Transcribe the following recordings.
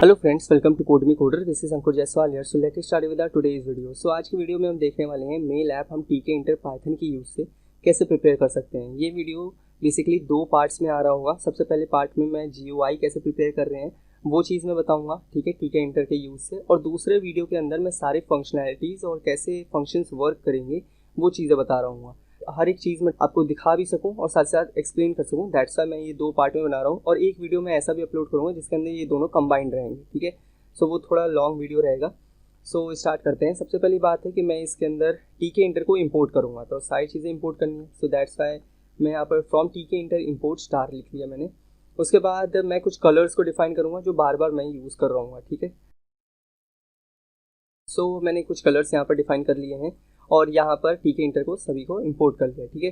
Hello friends, welcome to code me coder. This is Ankur Jaiswal here. So let's start with our today's video. So आज की video में हम देखने वाले हैं मेल ऐप हम टीके इंटर पाइथन की यूज़ से कैसे प्रिपेयर कर सकते हैं। ये वीडियो बेसिकली दो पार्ट्स में आ रहा होगा। सबसे पहले पार्ट में मैं GUI कैसे प्रिपेयर कर रहे हैं वो चीज़ मैं बताऊंगा, ठीक है, टीके इंटर के यूज़ से। और दूसरे वीडियो के अंदर मैं सारे फंक्शनैलिटीज़ और कैसे फंक्शंस वर्क करेंगे वो चीज़ें बता रहा हूँ। हर एक चीज़ मैं आपको दिखा भी सकूं और साथ साथ एक्सप्लेन कर सकूं। दैट्स वाई मैं ये दो पार्ट में बना रहा हूँ। और एक वीडियो मैं ऐसा भी अपलोड करूँगा जिसके अंदर ये दोनों कंबाइंड रहेंगे, ठीक है। सो वो थोड़ा लॉन्ग वीडियो रहेगा। सो स्टार्ट करते हैं। सबसे पहली बात है कि मैं इसके अंदर टीके इंटर को इंपोर्ट करूँगा, तो सारी चीज़ें इंपोर्ट करनी है। सो दैट्स वाई मैं यहाँ पर फ्रॉम टीके इंटर इंपोर्ट स्टार लिख लिया मैंने। उसके बाद मैं कुछ कलर्स को डिफाइन करूँगा जो बार बार मैं यूज़ कर रहा हूँ, ठीक है। सो मैंने कुछ कलर्स यहाँ पर डिफाइन कर लिए हैं और यहाँ पर टीके इंटर को सभी को इंपोर्ट कर लिया, ठीक है।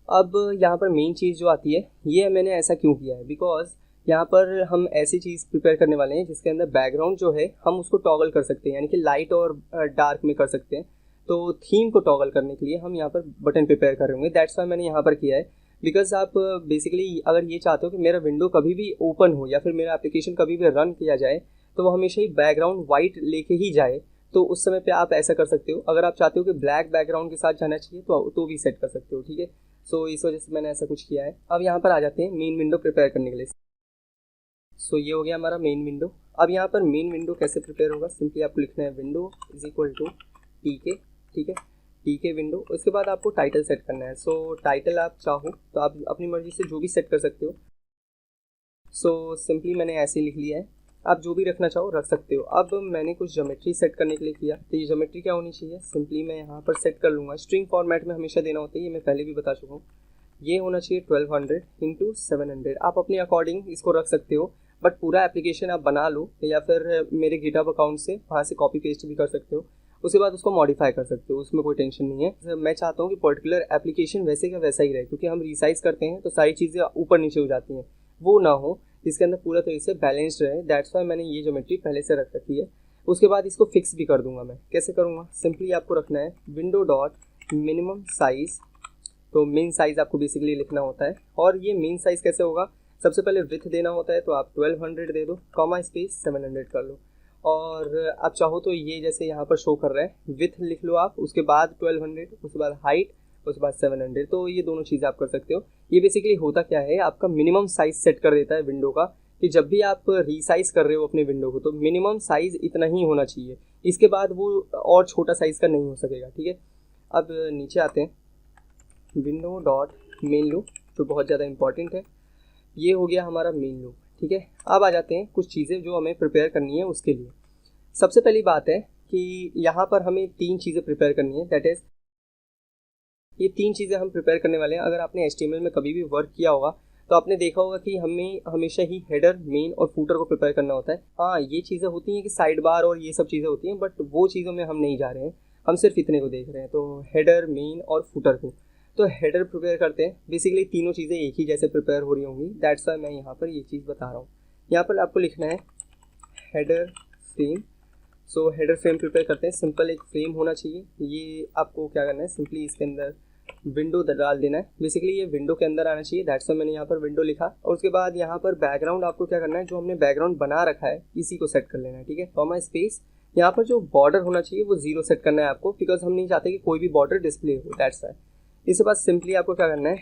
अब यहाँ पर मेन चीज़ जो आती है, ये मैंने ऐसा क्यों किया है, बिकॉज यहाँ पर हम ऐसी चीज़ प्रिपेयर करने वाले हैं जिसके अंदर बैकग्राउंड जो है हम उसको टॉगल कर सकते हैं, यानी कि लाइट और डार्क में कर सकते हैं। तो थीम को टॉगल करने के लिए हम यहाँ पर बटन प्रिपेयर कर रहे होंगे। दैट्स वाई मैंने यहाँ पर किया है। बिकॉज आप बेसिकली अगर ये चाहते हो कि मेरा विंडो कभी भी ओपन हो या फिर मेरा एप्लीकेशन कभी भी रन किया जाए तो वो हमेशा ही बैकग्राउंड वाइट लेके ही जाए, तो उस समय पे आप ऐसा कर सकते हो। अगर आप चाहते हो कि ब्लैक बैकग्राउंड के साथ जाना चाहिए तो भी सेट कर सकते हो, ठीक है। सो इस वजह से मैंने ऐसा कुछ किया है। अब यहाँ पर आ जाते हैं मेन विंडो प्रिपेयर करने के लिए। सो ये हो गया हमारा मेन विंडो। अब यहाँ पर मेन विंडो कैसे प्रिपेयर होगा, सिंपली आपको लिखना है विंडो इज इक्वल टू टीके, ठीक है, टीके विंडो। उसके बाद आपको टाइटल सेट करना है। सो टाइटल आप चाहो तो आप अपनी मर्जी से जो भी सेट कर सकते हो। सो सिंपली मैंने ऐसे लिख लिया है। आप जो भी रखना चाहो रख सकते हो। अब मैंने कुछ ज्योमेट्री सेट करने के लिए किया, तो ये ज्योमेट्री क्या होनी चाहिए, सिंपली मैं यहाँ पर सेट कर लूँगा। स्ट्रिंग फॉर्मेट में हमेशा देना होता है, ये मैं पहले भी बता चुका हूँ। ये होना चाहिए 1200 इंटू 700। आप अपने अकॉर्डिंग इसको रख सकते हो, बट पूरा एप्लीकेशन आप बना लो या फिर मेरे गिटहब अकाउंट से वहाँ से कॉपी पेस्ट भी कर सकते हो। उसके बाद उसको मॉडिफाई कर सकते हो, उसमें कोई टेंशन नहीं है। मैं चाहता हूँ कि पर्टिकुलर एप्लीकेशन वैसे का वैसा ही रहे, क्योंकि हम रिसाइज करते हैं तो सारी चीज़ें ऊपर नीचे हो जाती हैं, वो ना हो, इसके अंदर पूरा तरीके से बैलेंस्ड रहे। दैट्स वाई मैंने ये ज्योमेट्री पहले से रख रखी है। उसके बाद इसको फिक्स भी कर दूंगा मैं। कैसे करूँगा, सिंपली आपको रखना है विंडो डॉट मिनिमम साइज़। तो मिन साइज़ आपको बेसिकली लिखना होता है। और ये मिन साइज़ कैसे होगा, सबसे पहले विथ देना होता है, तो आप 1200 दे दो, कॉमा स्पेस 700 कर लो। और आप चाहो तो ये जैसे यहाँ पर शो कर रहा है विथ लिख लो आप, उसके बाद 1200, उसके बाद हाइट, उसके बाद 700। तो ये दोनों चीज़ें आप कर सकते हो। ये बेसिकली होता क्या है, आपका मिनिमम साइज़ सेट कर देता है विंडो का, कि जब भी आप रीसाइज कर रहे हो अपने विंडो को तो मिनिमम साइज़ इतना ही होना चाहिए, इसके बाद वो और छोटा साइज़ का नहीं हो सकेगा, ठीक है। अब नीचे आते हैं, विंडो डॉट मेन लूप जो बहुत ज़्यादा इंपॉर्टेंट है। ये हो गया हमारा मेन लूप, ठीक है। अब आ जाते हैं कुछ चीज़ें जो हमें प्रिपेयर करनी है उसके लिए। सबसे पहली बात है कि यहाँ पर हमें 3 चीज़ें प्रिपेयर करनी है। दैट इज़ ये 3 चीज़ें हम प्रिपेयर करने वाले हैं। अगर आपने HTML में कभी भी वर्क किया होगा तो आपने देखा होगा कि हमें हमेशा ही हेडर, मेन और फूटर को प्रिपेयर करना होता है। हाँ, ये चीज़ें होती हैं कि साइड बार और ये सब चीज़ें होती हैं, बट वो चीज़ों में हम नहीं जा रहे हैं, हम सिर्फ इतने को देख रहे हैं, तो हेडर, मेन और फूटर को। तो हेडर प्रिपेयर करते हैं। बेसिकली तीनों चीज़ें एक ही जैसे प्रिपेयर हो रही होंगी, दैट्स वाई मैं यहाँ पर ये चीज़ बता रहा हूँ। यहाँ पर आपको लिखना है हेडर फ्रेम। सो हेडर फ्रेम प्रिपेयर करते हैं। सिंपल एक फ्रेम होना चाहिए। ये आपको क्या करना है, सिंपली इसके अंदर विंडो डाल देना है। बेसिकली ये विंडो के अंदर आना चाहिए, दैट्स वाई मैंने यहाँ पर विंडो लिखा। और उसके बाद यहाँ पर बैकग्राउंड आपको क्या करना है, जो हमने बैकग्राउंड बना रखा है इसी को सेट कर लेना है, ठीक है। कॉमा स्पेस, यहाँ पर जो बॉर्डर होना चाहिए वो 0 सेट करना है आपको, बिकॉज हम नहीं चाहते कि कोई भी बॉर्डर डिस्प्ले हो, दैट्स वाई। इसके बाद सिंपली आपको क्या करना है,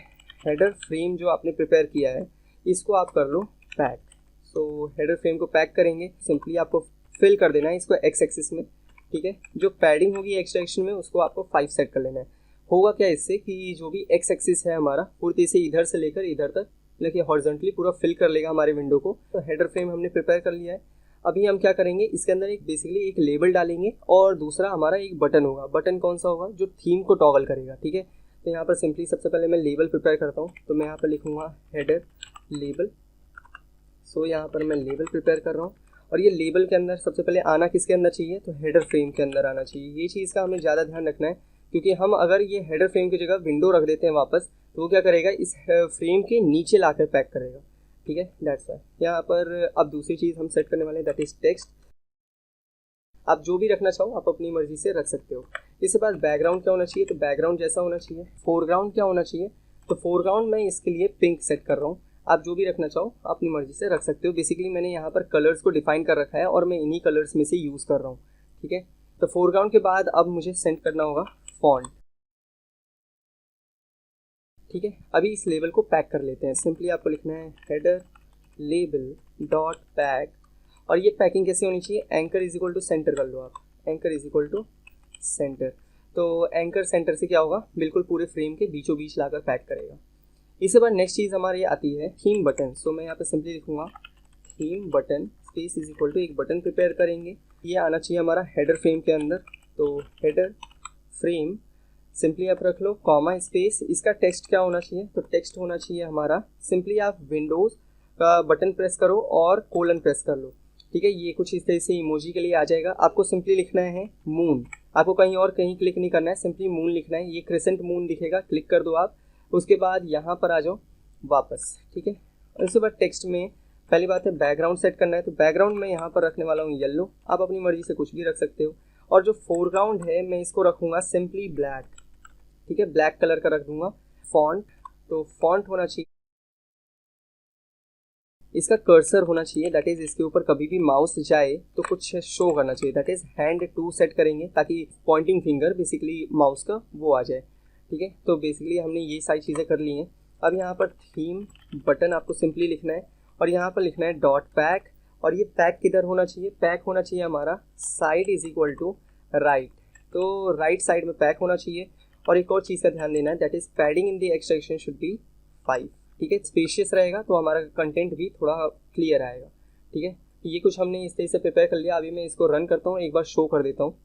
हेडर फ्रेम जो आपने प्रिपेयर किया है इसको आप कर लो पैक। सो हेडर फ्रेम को पैक करेंगे, सिंपली आपको फिल कर देना है इसको एक्स एक्सिस में, ठीक है। जो पैडिंग होगी एक्स डायरेक्शन में उसको आपको 5 सेट कर लेना है। होगा क्या इससे कि जो भी एक्स एक्सिस है हमारा पूरी से इधर से लेकर इधर तक लेके हॉरिजॉन्टली पूरा फिल कर लेगा हमारे विंडो को। तो हेडर फ्रेम हमने प्रिपेयर कर लिया है। अभी हम क्या करेंगे, इसके अंदर एक बेसिकली एक लेबल डालेंगे और दूसरा हमारा एक बटन होगा। बटन कौन सा होगा, जो थीम को टॉगल करेगा, ठीक है। तो यहाँ पर सिंपली सबसे पहले मैं लेबल प्रिपेयर करता हूँ, तो मैं यहाँ पर लिखूँगा हेडर लेबल। सो यहाँ पर मैं लेबल प्रिपेयर कर रहा हूँ। और ये लेबल के अंदर सबसे पहले आना किसके अंदर चाहिए, तो हेडर फ्रेम के अंदर आना चाहिए। ये चीज़ का हमें ज़्यादा ध्यान रखना है, क्योंकि हम अगर ये हेडर फ्रेम की जगह विंडो रख देते हैं वापस, तो वो क्या करेगा, इस फ्रेम के नीचे लाकर पैक करेगा, ठीक है। दैट्स वाई यहाँ पर अब दूसरी चीज़ हम सेट करने वाले हैं, दैट इज़ टेक्स्ट। आप जो भी रखना चाहो आप अपनी मर्जी से रख सकते हो। इसके बाद बैकग्राउंड क्या होना चाहिए, तो बैकग्राउंड जैसा होना चाहिए। फोरग्राउंड क्या होना चाहिए, तो फोरग्राउंड मैं इसके लिए पिंक सेट कर रहा हूँ। आप जो भी रखना चाहो अपनी मर्जी से रख सकते हो। बेसिकली मैंने यहाँ पर कलर्स को डिफाइन कर रखा है और मैं इन्हीं कलर्स में से यूज़ कर रहा हूँ, ठीक है। तो फोरग्राउंड के बाद अब मुझे सेंड करना होगा फॉन्ट, ठीक है। अभी इस लेबल को पैक कर लेते हैं। सिंपली आपको लिखना है हेडर लेबल डॉट पैक, और ये पैकिंग कैसे होनी चाहिए, anchor is equal to centre कर लो आप, anchor is equal to centre. तो एंकर सेंटर से क्या होगा, बिल्कुल पूरे फ्रेम के बीचों बीच लाकर पैक करेगा। इसके बाद नेक्स्ट चीज़ हमारी आती है थीम बटन। सो मैं यहाँ पे सिंपली लिखूँगा theme button space is equal to एक बटन प्रिपेयर करेंगे, ये आना चाहिए हमारा हेडर फ्रेम के अंदर। तो हेडर फ्रेम सिंपली आप रख लो कॉमा स्पेस, इसका टेक्स्ट क्या होना चाहिए, तो टेक्स्ट होना चाहिए हमारा, सिंपली आप विंडोज़ का बटन प्रेस करो और कोलन प्रेस कर लो, ठीक है। ये कुछ इस तरह से इमोजी के लिए आ जाएगा। आपको सिंपली लिखना है मून, आपको कहीं और कहीं क्लिक नहीं करना है, सिंपली मून लिखना है। ये क्रिसेंट मून दिखेगा, क्लिक कर दो आप। उसके बाद यहाँ पर आ जाओ वापस, ठीक है। और उसके बाद टेक्स्ट में पहली बात है बैकग्राउंड सेट करना है, तो बैकग्राउंड में यहाँ पर रखने वाला हूँ येलो, आप अपनी मर्जी से कुछ भी रख सकते हो। और जो फोरग्राउंड है मैं इसको रखूँगा सिंपली ब्लैक, ठीक है, ब्लैक कलर का रख दूंगा। फॉन्ट, तो फॉन्ट होना चाहिए, इसका कर्सर होना चाहिए, दैट इज़ इसके ऊपर कभी भी माउस जाए तो कुछ शो करना चाहिए, that is hand to set करेंगे ताकि पॉइंटिंग फिंगर बेसिकली माउस का वो आ जाए, ठीक है। तो बेसिकली हमने ये सारी चीज़ें कर ली हैं। अब यहाँ पर थीम बटन आपको सिंपली लिखना है और यहाँ पर लिखना है डॉट पैक, और ये पैक किधर होना चाहिए, पैक होना चाहिए हमारा side is equal to right, तो राइट साइड में पैक होना चाहिए। और एक और चीज़ का ध्यान देना है, that is padding in the extraction should be 5, ठीक है। स्पेशियस रहेगा तो हमारा कंटेंट भी थोड़ा क्लियर आएगा, ठीक है। ये कुछ हमने इस तरह से प्रिपेयर कर लिया। अभी मैं इसको रन करता हूँ, एक बार शो कर देता हूँ।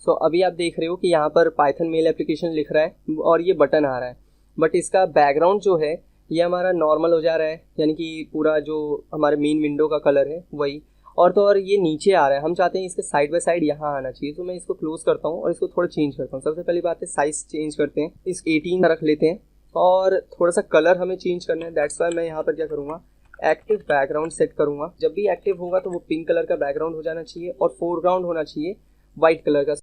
सो अभी आप देख रहे हो कि यहाँ पर पाइथन मेल एप्लीकेशन लिख रहा है और ये बटन आ रहा है, बट इसका बैकग्राउंड जो है ये हमारा नॉर्मल हो जा रहा है, यानी कि पूरा जो हमारे मेन विंडो का कलर है वही, और तो और ये नीचे आ रहा है। हम चाहते हैं इसके साइड बाय साइड यहाँ आना चाहिए, तो मैं इसको क्लोज करता हूँ और इसको थोड़ा चेंज करता हूँ। सबसे पहली बात है साइज़ चेंज करते हैं, इस 18 रख लेते हैं और थोड़ा सा कलर हमें चेंज करना है। दैट्स वाई मैं यहाँ पर क्या करूँगा, एक्टिव बैकग्राउंड सेट करूँगा। जब भी एक्टिव होगा तो वो पिंक कलर का बैकग्राउंड हो जाना चाहिए और फोरग्राउंड होना चाहिए वाइट कलर का।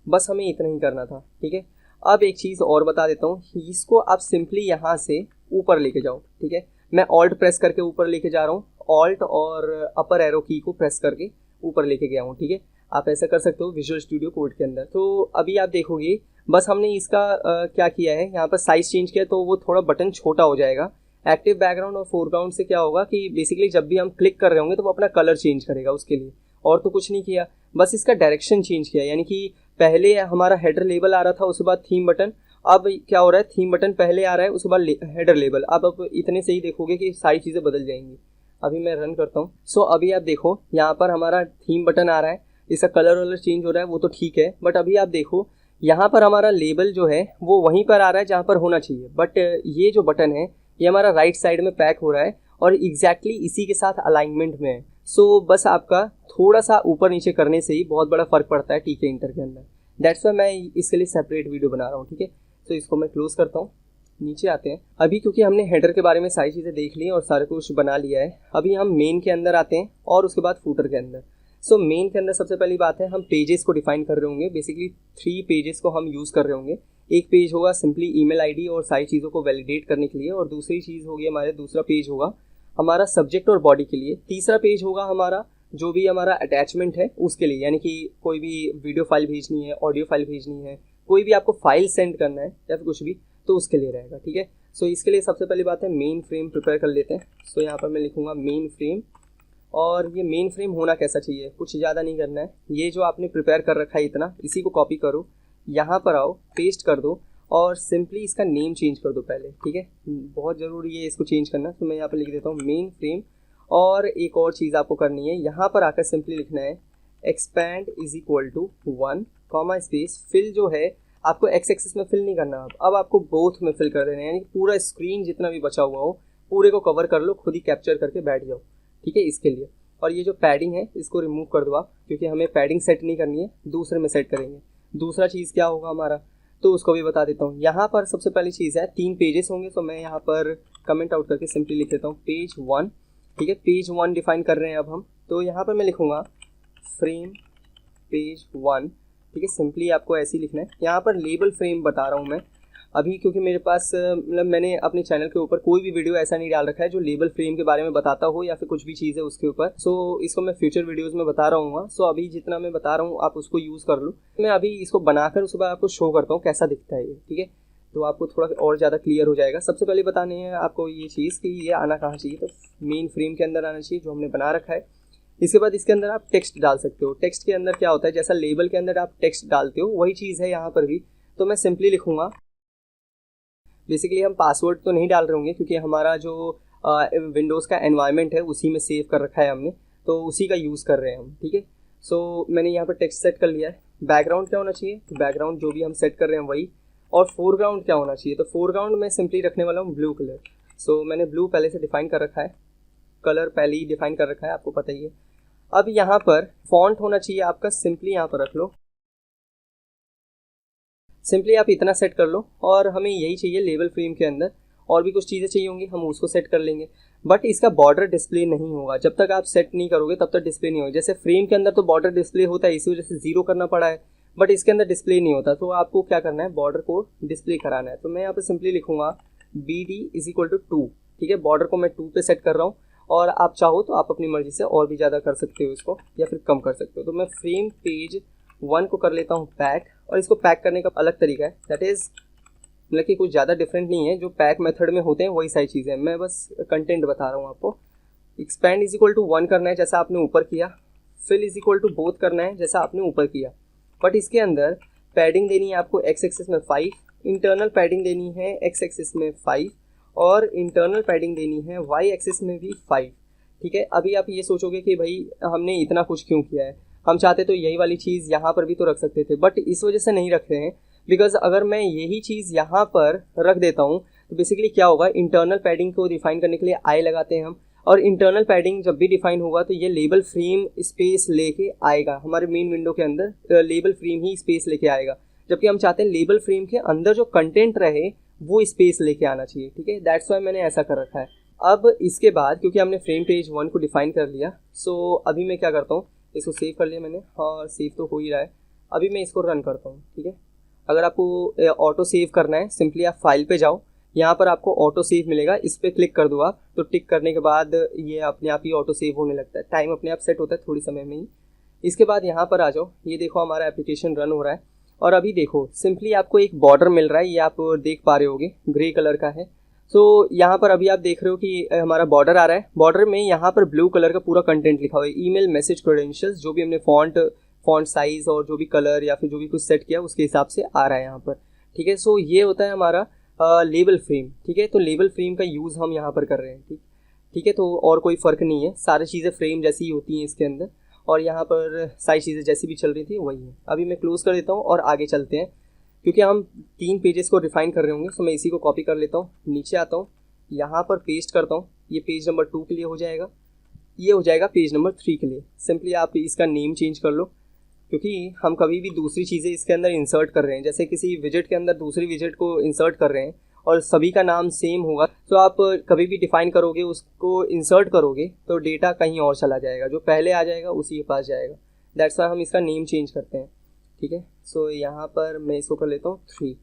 बस हमें इतना ही करना था, ठीक है। अब एक चीज़ और बता देता हूँ, इसको आप सिंपली यहाँ से ऊपर लेके जाओ, ठीक है। मैं ऑल्ट प्रेस करके ऊपर लेके जा रहा हूँ, ऑल्ट और अपर एरो की को प्रेस करके ऊपर लेके गया हूँ, ठीक है। आप ऐसा कर सकते हो विजुअल स्टूडियो कोड के अंदर। तो अभी आप देखोगे बस हमने इसका क्या किया है, यहाँ पर साइज़ चेंज किया तो वो थोड़ा बटन छोटा हो जाएगा। एक्टिव बैकग्राउंड और फोरग्राउंड से क्या होगा कि बेसिकली जब भी हम क्लिक कर रहे होंगे तो वो अपना कलर चेंज करेगा उसके लिए, और तो कुछ नहीं किया, बस इसका डायरेक्शन चेंज किया। यानी कि पहले हमारा हेडर लेबल आ रहा था, उसके बाद थीम बटन, अब क्या हो रहा है, थीम बटन पहले आ रहा है उसके बाद हेडर लेबल। अब इतने से ही देखोगे कि सारी चीज़ें बदल जाएंगी। अभी मैं रन करता हूँ। सो अभी आप देखो यहाँ पर हमारा थीम बटन आ रहा है, इसका कलर वलर चेंज हो रहा है, वो तो ठीक है, बट अभी आप देखो यहाँ पर हमारा लेबल जो है वो वहीं पर आ रहा है जहाँ पर होना चाहिए, बट ये जो बटन है ये हमारा राइट साइड में पैक हो रहा है और एग्जैक्टली इसी के साथ अलाइनमेंट में है। सो बस आपका थोड़ा सा ऊपर नीचे करने से ही बहुत बड़ा फ़र्क पड़ता है टीके इंटर के अंदर। दैट्स वाई मैं इसके लिए सेपरेट वीडियो बना रहा हूँ, ठीक है। तो इसको मैं क्लोज करता हूँ, नीचे आते हैं। अभी क्योंकि हमने हेडर के बारे में सारी चीज़ें देख ली और सारा कुछ बना लिया है, अभी हम मेन के अंदर आते हैं और उसके बाद फूटर के अंदर। सो मेन के अंदर सबसे पहली बात है हम पेजेस को डिफाइन कर रहे होंगे। बेसिकली 3 पेजेस को हम यूज़ कर रहे होंगे। एक पेज होगा सिंपली ईमेल आईडी और सारी चीज़ों को वैलिडेट करने के लिए, और दूसरी चीज़ होगी हमारे दूसरा पेज होगा हमारा सब्जेक्ट और बॉडी के लिए। तीसरा पेज होगा हमारा जो भी हमारा अटैचमेंट है उसके लिए, यानी कि कोई भी वीडियो फाइल भेजनी है, ऑडियो फाइल भेजनी है, कोई भी आपको फाइल सेंड करना है या फिर कुछ भी, तो उसके लिए रहेगा, ठीक है। सो इसके लिए सबसे पहली बात है मेन फ्रेम प्रिपेयर कर लेते हैं। सो यहाँ पर मैं लिखूँगा मेन फ्रेम, और ये मेन फ्रेम होना कैसा चाहिए, कुछ ज़्यादा नहीं करना है। ये जो आपने प्रिपेयर कर रखा है इतना, इसी को कॉपी करो, यहाँ पर आओ, पेस्ट कर दो और सिंपली इसका नेम चेंज कर दो पहले, ठीक है। बहुत ज़रूरी है इसको चेंज करना, तो मैं यहाँ पर लिख देता हूँ मेन फ्रेम। और एक और चीज़ आपको करनी है, यहाँ पर आकर सिंपली लिखना है expand is equal to 1 comma space fill. जो है आपको एक्स एक्सिस में फिल नहीं करना, अब आपको बोथ में फिल कर देना है, यानी कि पूरा स्क्रीन जितना भी बचा हुआ हो पूरे को कवर कर लो, खुद ही कैप्चर करके बैठ जाओ, ठीक है, इसके लिए। और ये जो पैडिंग है इसको रिमूव कर दो आप, क्योंकि हमें पैडिंग सेट नहीं करनी है, दूसरे में सेट करेंगे। दूसरा चीज़ क्या होगा हमारा, तो उसको भी बता देता हूँ। यहाँ पर सबसे पहली चीज़ है 3 पेजेस होंगे, तो मैं यहाँ पर कमेंट आउट करके सिंपली लिख देता हूँ पेज 1, ठीक है। पेज 1 डिफाइन कर रहे हैं अब हम, तो यहाँ पर मैं लिखूँगा फ्रेम पेज 1, ठीक है। सिंपली आपको ऐसे ही लिखना है। यहाँ पर लेबल फ्रेम बता रहा हूँ मैं, अभी क्योंकि मेरे पास मतलब मैंने अपने चैनल के ऊपर कोई भी वीडियो ऐसा नहीं डाल रखा है जो लेबल फ्रेम के बारे में बताता हो या फिर कुछ भी चीज़ है उसके ऊपर। सो इसको मैं फ्यूचर वीडियोज़ में बता रहा हूँ। सो अभी जितना मैं बता रहा हूँ आप उसको यूज़ कर लो। मैं अभी इसको बनाकर उसके बाद आपको शो करता हूँ कैसा दिखता है ये, ठीक है। तो आपको थोड़ा और ज़्यादा क्लियर हो जाएगा। सबसे पहले बताने हैं आपको ये चीज़ कि ये आना कहाँ चाहिए, तो मेन फ्रेम के अंदर आना चाहिए जो हमने बना रखा है। इसके बाद इसके अंदर आप टेक्स्ट डाल सकते हो। टेक्स्ट के अंदर क्या होता है, जैसा लेबल के अंदर आप टेक्स्ट डालते हो वही चीज़ है यहाँ पर भी। तो मैं सिंपली लिखूँगा, बेसिकली हम पासवर्ड तो नहीं डाल रहे होंगे क्योंकि हमारा जो विंडोज़ का एनवायरनमेंट है उसी में सेव कर रखा है हमने, तो उसी का यूज़ कर रहे हैं हम, ठीक है। सो मैंने यहाँ पर टेक्स्ट सेट कर लिया है। बैकग्राउंड क्या होना चाहिए, तो बैकग्राउंड जो भी हम सेट कर रहे हैं वही। और फोरग्राउंड क्या होना चाहिए, तो फोरग्राउंड मैं सिंपली रखने वाला हूँ ब्लू कलर। सो मैंने ब्लू पहले से डिफाइन कर रखा है, कलर पहले ही डिफाइन कर रखा है, आपको पता ही है। अब यहाँ पर फॉन्ट होना चाहिए आपका, सिंपली यहाँ पर रख लो, सिंपली आप इतना सेट कर लो। और हमें यही चाहिए लेबल फ्रेम के अंदर, और भी कुछ चीज़ें चाहिए होंगी हम उसको सेट कर लेंगे। बट इसका बॉर्डर डिस्प्ले नहीं होगा, जब तक आप सेट नहीं करोगे तब तक डिस्प्ले नहीं होगा। जैसे फ्रेम के अंदर तो बॉर्डर डिस्प्ले होता है, इसी वजह से 0 करना पड़ा है, बट इसके अंदर डिस्प्ले नहीं होता। तो आपको क्या करना है, बॉर्डर को डिस्प्ले कराना है। तो मैं यहाँ पर सिंपली लिखूँगा BD = 2, ठीक है। बॉर्डर को मैं 2 पे सेट कर रहा हूँ, और आप चाहो तो आप अपनी मर्जी से और भी ज़्यादा कर सकते हो इसको, या फिर कम कर सकते हो। तो मैं फ्रेम पेज 1 को कर लेता हूँ पैक, और इसको पैक करने का अलग तरीका है, दैट इज़ मतलब कि कुछ ज़्यादा डिफरेंट नहीं है, जो पैक मेथड में होते हैं वही सारी चीज़ें हैं। मैं बस कंटेंट बता रहा हूँ आपको। एक्सपैंड = 1 करना है जैसा आपने ऊपर किया, फिल = बोथ करना है जैसा आपने ऊपर किया। बट इसके अंदर पैडिंग देनी है आपको x एक्सिस में 5, इंटरनल पैडिंग देनी है x एक्सिस में 5, और इंटरनल पैडिंग देनी है y एक्सिस में भी 5, ठीक है। अभी आप ये सोचोगे कि भाई हमने इतना कुछ क्यों किया है, हम चाहते तो यही वाली चीज़ यहाँ पर भी तो रख सकते थे, बट इस वजह से नहीं रख रहे हैं बिकॉज अगर मैं यही चीज़ यहाँ पर रख देता हूँ तो बेसिकली क्या होगा, इंटरनल पैडिंग को डिफाइन करने के लिए आई लगाते हैं हम, और इंटरनल पैडिंग जब भी डिफाइन होगा तो ये लेबल फ्रेम स्पेस लेके आएगा हमारे मेन विंडो के अंदर, लेबल फ्रेम ही स्पेस लेके आएगा। जबकि हम चाहते हैं लेबल फ्रेम के अंदर जो कंटेंट रहे वो स्पेस लेके आना चाहिए, ठीक है। दैट्स वाई मैंने ऐसा कर रखा है। अब इसके बाद क्योंकि हमने फ्रेम पेज 1 को डिफाइन कर लिया, सो अभी मैं क्या करता हूँ, इसको सेव कर लिया मैंने, और सेव तो हो ही रहा है। अभी मैं इसको रन करता हूँ, ठीक है। अगर आपको ऑटो सेव करना है सिंपली आप फाइल पे जाओ, यहाँ पर आपको ऑटो सेव मिलेगा, इस पर क्लिक कर दो आप, तो टिक करने के बाद ये अपने आप ही ऑटो सेव होने लगता है, टाइम अपने आप सेट होता है थोड़ी समय में ही। इसके बाद यहाँ पर आ जाओ, ये देखो हमारा एप्लीकेशन रन हो रहा है, और अभी देखो सिंपली आपको एक बॉर्डर मिल रहा है, ये आप देख पा रहे होगे ग्रे कलर का है। सो यहाँ पर अभी आप देख रहे हो कि हमारा बॉर्डर आ रहा है, बॉर्डर में यहाँ पर ब्लू कलर का पूरा कंटेंट लिखा हुआ है, ईमेल मैसेज क्रेडेंशियल्स, जो भी हमने फॉन्ट साइज़ और जो भी कलर या फिर जो भी कुछ सेट किया उसके हिसाब से आ रहा है यहाँ पर, ठीक है। सो ये होता है हमारा लेबल फ्रेम, ठीक है। तो लेबल फ्रेम का यूज़ हम यहाँ पर कर रहे हैं, ठीक है। तो और कोई फ़र्क नहीं है, सारी चीज़ें फ्रेम जैसी ही होती हैं इसके अंदर, और यहाँ पर सारी चीज़ें जैसी भी चल रही थी वही है। अभी मैं क्लोज़ कर देता हूँ और आगे चलते हैं, क्योंकि हम 3 पेजेस को डिफाइन कर रहे होंगे। सो मैं इसी को कॉपी कर लेता हूँ, नीचे आता हूँ, यहाँ पर पेस्ट करता हूँ, ये पेज नंबर 2 के लिए हो जाएगा, ये हो जाएगा पेज नंबर 3 के लिए। सिंपली आप इसका नेम चेंज कर लो, क्योंकि हम कभी भी दूसरी चीज़ें इसके अंदर इंसर्ट कर रहे हैं, जैसे किसी विजेट के अंदर दूसरी विजेट को इंसर्ट कर रहे हैं और सभी का नाम सेम होगा, तो आप कभी भी डिफाइन करोगे उसको इंसर्ट करोगे तो डेटा कहीं और चला जाएगा, जो पहले आ जाएगा उसी के पास जाएगा। दैट्स वाई हम इसका नेम चेंज करते हैं, ठीक है। सो यहाँ पर मैं इसको कर लेता हूँ 3,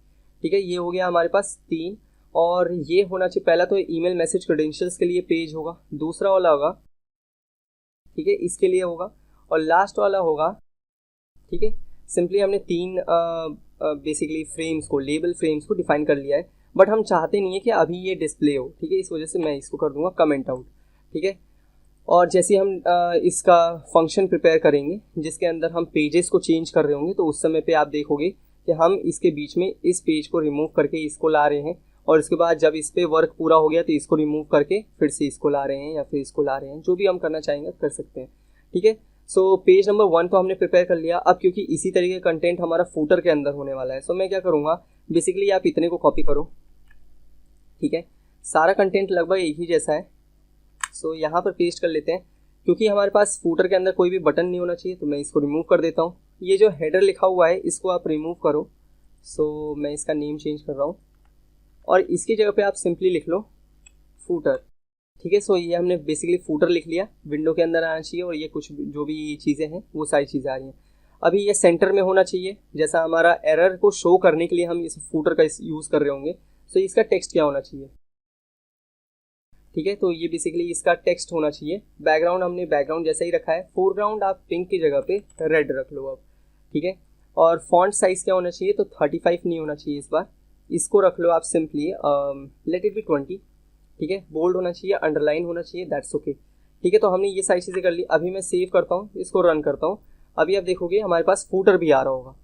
ठीक है। ये हो गया हमारे पास 3, और ये होना चाहिए, पहला तो ईमेल मैसेज क्रेडेंशियल्स के लिए पेज होगा, दूसरा वाला होगा, ठीक है, इसके लिए होगा, और लास्ट वाला होगा, ठीक है। सिंपली हमने 3 बेसिकली फ्रेम्स को, लेबल फ्रेम्स को डिफाइन कर लिया है, बट हम चाहते नहीं है कि अभी ये डिस्प्ले हो, ठीक है। इस वजह से मैं इसको कर दूंगा कमेंट आउट, ठीक है। और जैसे हम इसका फंक्शन प्रिपेयर करेंगे जिसके अंदर हम पेजेस को चेंज कर रहे होंगे, तो उस समय पे आप देखोगे कि हम इसके बीच में इस पेज को रिमूव करके इसको ला रहे हैं, और इसके बाद जब इस पे वर्क पूरा हो गया तो इसको रिमूव करके फिर से इसको ला रहे हैं या फिर इसको ला रहे हैं, जो भी हम करना चाहेंगे कर सकते हैं, ठीक है। सो पेज नंबर 1 तो हमने प्रिपेयर कर लिया। अब क्योंकि इसी तरीके का कंटेंट हमारा फूटर के अंदर होने वाला है, सो मैं क्या करूँगा, बेसिकली आप इतने को कॉपी करो, ठीक है। सारा कंटेंट लगभग एक ही जैसा है, सो यहाँ पर पेस्ट कर लेते हैं। क्योंकि हमारे पास फूटर के अंदर कोई भी बटन नहीं होना चाहिए तो मैं इसको रिमूव कर देता हूँ। ये जो हेडर लिखा हुआ है इसको आप रिमूव करो, सो मैं इसका नेम चेंज कर रहा हूँ, और इसकी जगह पे आप सिंपली लिख लो फूटर, ठीक है। सो ये हमने बेसिकली फूटर लिख लिया, विंडो के अंदर आना चाहिए, और ये कुछ जो भी चीज़ें हैं वो सारी चीज़ें आ रही हैं। अभी ये सेंटर में होना चाहिए, जैसा हमारा एरर को शो करने के लिए हम इस फूटर का यूज़ कर रहे होंगे। सो इसका टेक्स्ट क्या होना चाहिए, ठीक है, तो ये बेसिकली इसका टेक्स्ट होना चाहिए। बैकग्राउंड हमने बैकग्राउंड जैसा ही रखा है, फोरग्राउंड आप पिंक की जगह पे रेड रख लो अब, ठीक है। और फॉन्ट साइज़ क्या होना चाहिए, तो 35 नहीं होना चाहिए इस बार, इसको रख लो आप सिंपली लेट इट बी 20, ठीक है। बोल्ड होना चाहिए, अंडरलाइन होना चाहिए, दैट्स ओके, ठीक है। तो हमने ये सारी चीज़ें कर ली। अभी मैं सेव करता हूँ, इसको रन करता हूँ। अभी आप देखोगे हमारे पास फूटर भी आ रहा होगा।